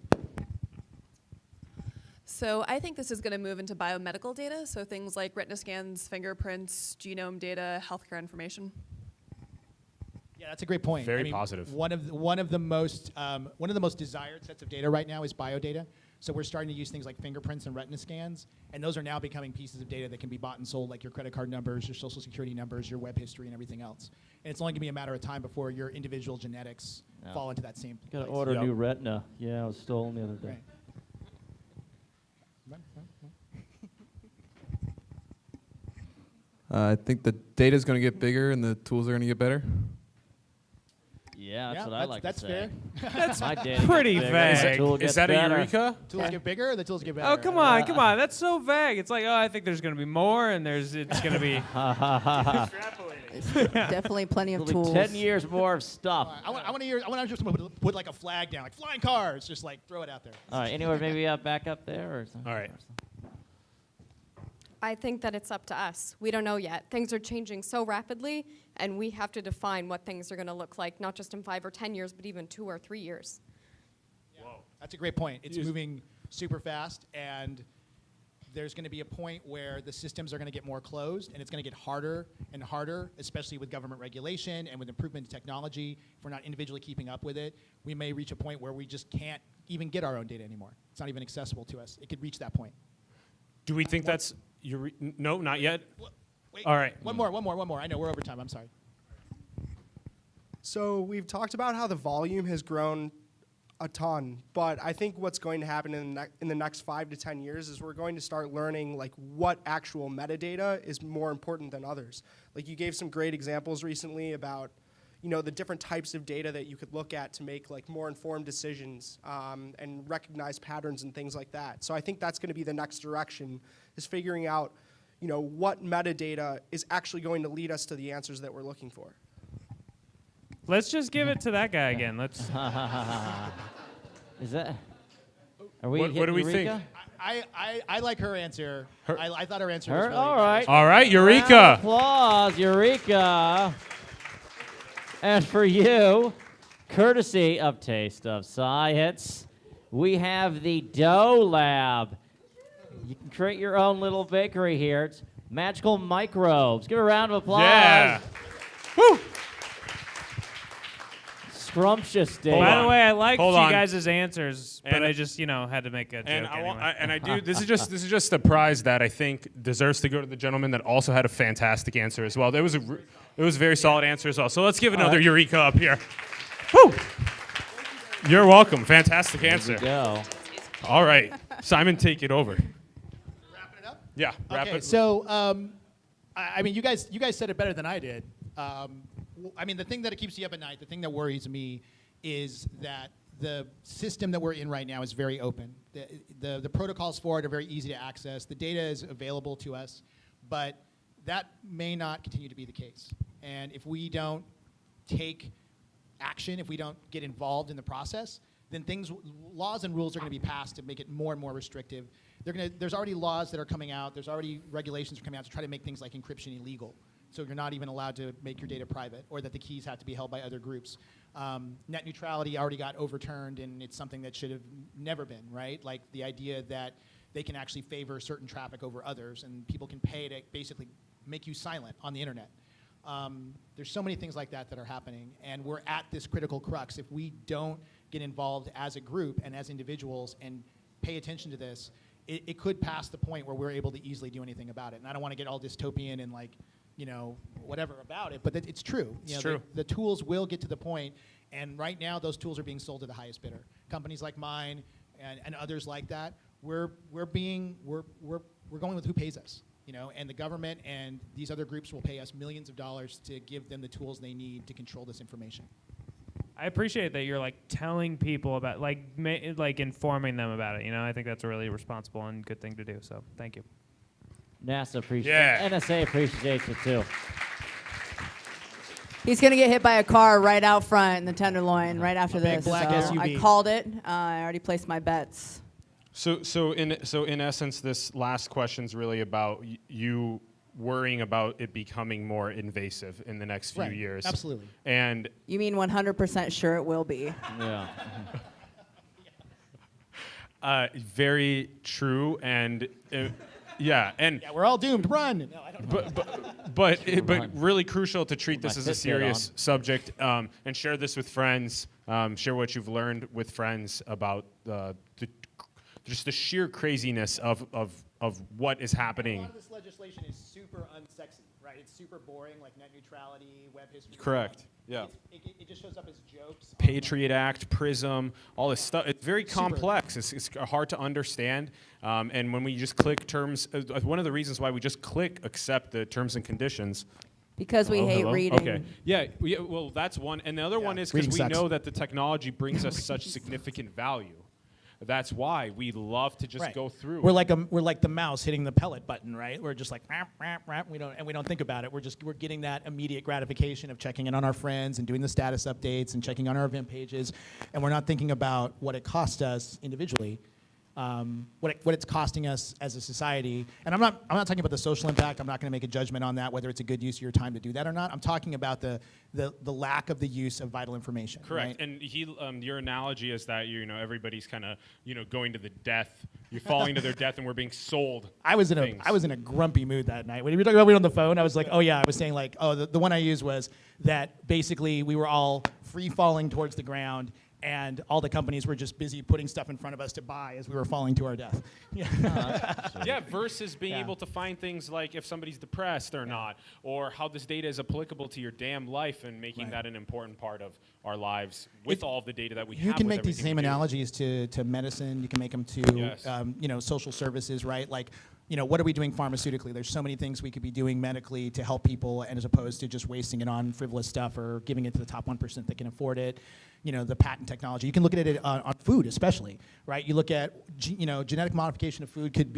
So I think this is going to move into biomedical data, so things like retina scans, fingerprints, genome data, healthcare information. Yeah, that's a great point. Very positive. One of the most desired sets of data right now is biodata. So we're starting to use things like fingerprints and retina scans, and those are now becoming pieces of data that can be bought and sold, like your credit card numbers, your social security numbers, your web history, and everything else. And it's only going to be a matter of time before your individual genetics fall into that same place. Got to order new retina. Yeah, it was stolen the other day. Right. I think the data is going to get bigger and the tools are going to get better. Yeah, that's what I like to say. Fair. That's My data pretty gets bigger, vague. the tool Is gets that a better. Eureka? Tools get bigger, or the tools get better? Oh, come on, come on. That's so vague. It's like, oh, I think there's going to be more, and it's going to be... Definitely plenty of There'll be tools. 10 years more of stuff. I want to just put like a flag down, like flying cars, just like throw it out there. All right, anywhere maybe back up there or something? All right. I think that it's up to us. We don't know yet. Things are changing so rapidly, and we have to define what things are going to look like, not just in 5 or 10 years, but even 2 or 3 years. Whoa. That's a great point. It's moving super fast, and there's going to be a point where the systems are going to get more closed, and it's going to get harder and harder, especially with government regulation and with improvement in technology. If we're not individually keeping up with it, we may reach a point where we just can't even get our own data anymore. It's not even accessible to us. It could reach that point. Do we think that's no, not yet? Wait, all right. One more. I know we're over time. I'm sorry. So we've talked about how the volume has grown a ton, but I think what's going to happen in the next 5 to 10 years is we're going to start learning like what actual metadata is more important than others. Like you gave some great examples recently about the different types of data that you could look at to make like more informed decisions and recognize patterns and things like that. So I think that's going to be the next direction, is figuring out what metadata is actually going to lead us to the answers that we're looking for. Let's just give it to that guy again. Let's. Is that? Are we? What do we think? I like her answer. I thought her answer was really all right. All right, Eureka. Round of applause, Eureka. And for you, courtesy of Taste of Science, we have the Dough Lab. You can create your own little bakery here. It's magical microbes. Give a round of applause. Yeah. Woo. Scrumptious day. By the way, I liked Hold you on. guys' answers, but And I just had to make a joke And anyway. I do. This is just a prize that I think deserves to go to the gentleman that also had a fantastic answer as well. It was a very solid answer as well. So let's give another Eureka up here. Woo! You're welcome. Fantastic answer. There you go. All right, Simon, take it over. Wrapping it up? Yeah. Wrap Okay. it. So, I mean, you guys said it better than I did. I mean, the thing that keeps you up at night, the thing that worries me, is that the system that we're in right now is very open. The protocols for it are very easy to access. The data is available to us, but that may not continue to be the case. And if we don't take action, if we don't get involved in the process, then laws and rules are going to be passed to make it more and more restrictive. There's already laws that are coming out. There's already regulations that are coming out to try to make things like encryption illegal. So you're not even allowed to make your data private, or that the keys have to be held by other groups. Net neutrality already got overturned, and it's something that should have never been, right? Like the idea that they can actually favor certain traffic over others, and people can pay to basically make you silent on the internet. There's so many things like that that are happening, and we're at this critical crux. If we don't get involved as a group and as individuals and pay attention to this, it could pass the point where we're able to easily do anything about it. And I don't want to get all dystopian and whatever about it, but it's true. It's true. The tools will get to the point, and right now those tools are being sold to the highest bidder. Companies like mine and others like that, we're going with who pays us. And the government and these other groups will pay us millions of dollars to give them the tools they need to control this information. I appreciate that you're telling people about informing them about it. I think that's a really responsible and good thing to do. So thank you. NASA appreciates it. NSA appreciates it too. He's going to get hit by a car right out front in the Tenderloin right after big this. black so SUV. I called it. I already placed my bets. So in essence, this last question's really about you worrying about it becoming more invasive in the next few Right. years. Absolutely. And You mean 100% sure it will be? Yeah. Very true, and yeah, and Yeah, we're all doomed. Run. No, I don't know. but really crucial to treat Put this my as a Fitbit serious subject, and share this with friends. Share what you've learned with friends about just the sheer craziness of what is happening. A lot of this legislation is super unsexy, right? It's super boring, like net neutrality, web history. Correct. Yeah. It just shows up as jokes. Patriot Act, PRISM, all this stuff. It's very complex. It's hard to understand. And when we just click terms, one of the reasons why we just click accept the terms and conditions. Because we hate reading. Okay. Yeah. Well, that's one. And the other one is because we know that the technology brings us such significant value. That's why we love to just Right. go through. We're like the mouse hitting the pellet button, right? We're just like rap, rap, rap. We don't think about it. We're getting that immediate gratification of checking in on our friends and doing the status updates and checking on our event pages, and we're not thinking about what it costs us individually. What it's costing us as a society, and I'm not talking about the social impact. I'm not going to make a judgment on that, whether it's a good use of your time to do that or not. I'm talking about the lack of the use of vital information. Correct. Right? And your analogy is that everybody's kind of going to the death. You're falling to their death, and we're being sold. I was in a grumpy mood that night when we were talking about it on the phone. I was like, oh yeah, I was saying like, oh the one I used was that basically we were all free falling towards the ground. And all the companies were just busy putting stuff in front of us to buy as we were falling to our death. Yeah, versus being able to find things like if somebody's depressed or not, or how this data is applicable to your damn life and making that an important part of our lives with all of the data that we have. You can with make these everything same we do. analogies to medicine. You can make them to social services, right? Like, what are we doing pharmaceutically? There's so many things we could be doing medically to help people, and as opposed to just wasting it on frivolous stuff or giving it to the top 1% that can afford it. The patent technology. You can look at it on food, especially, right? You look at, genetic modification of food could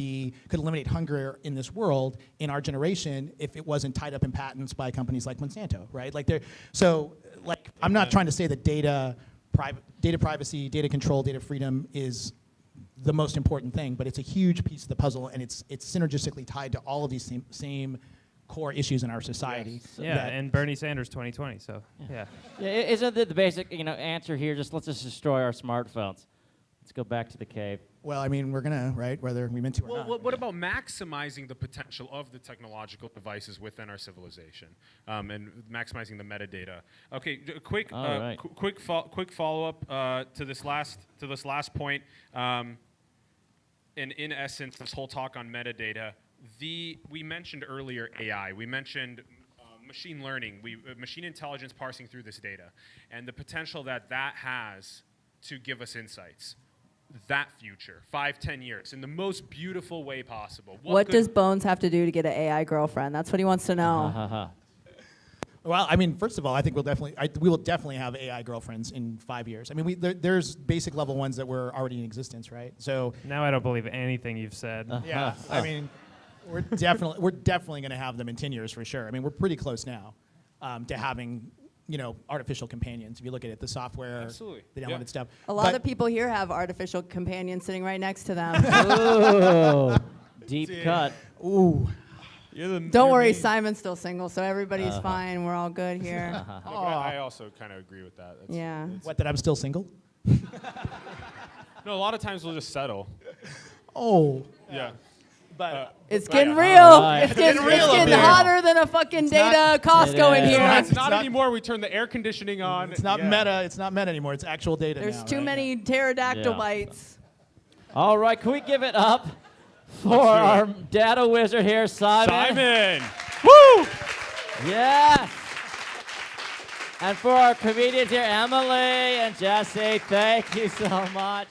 eliminate hunger in this world in our generation if it wasn't tied up in patents by companies like Monsanto, right? I'm not trying to say that data privacy, data control, data freedom is the most important thing, but it's a huge piece of the puzzle, and it's synergistically tied to all of these same core issues in our society. Yeah, and Bernie Sanders 2020. So yeah. Isn't the basic answer here? Let's just destroy our smartphones. Let's go back to the cave. Well, I mean, we're gonna, right? Whether we meant to or not. What about maximizing the potential of the technological devices within our civilization, and maximizing the metadata? Okay, quick follow up to this last point. And in essence, this whole talk on metadata. We mentioned earlier AI. We mentioned machine learning, machine intelligence parsing through this data, and the potential that has to give us insights. That future, 5-10 years, in the most beautiful way possible. What does Bones have to do to get an AI girlfriend? That's what he wants to know. Well, I mean, first of all, I think we will definitely have AI girlfriends in 5 years. I mean, there's basic level ones that were already in existence, right? So now I don't believe anything you've said. Yeah, I mean, we're definitely going to have them in 10 years for sure. I mean, we're pretty close now to having artificial companions. If you look at it, the software, the downloaded stuff. A lot of people here have artificial companions sitting right next to them. Ooh, deep cut. Ooh. Don't worry, Simon's still single, so everybody's fine. We're all good here. No, but I also kind of agree with that. What, that I'm still single? No, a lot of times we'll just settle. Oh. Yeah. But it's getting real. It's getting hotter than a fucking data Costco in here. It's not anymore. We turn the air conditioning on. It's not meta. It's not meta anymore. It's actual data. There's now, too right? many pterodactyl bites. All right, can we give it up for our data wizard here, Simon? Simon! Woo! Yes! And for our comedians here, Emily and Jesse, thank you so much.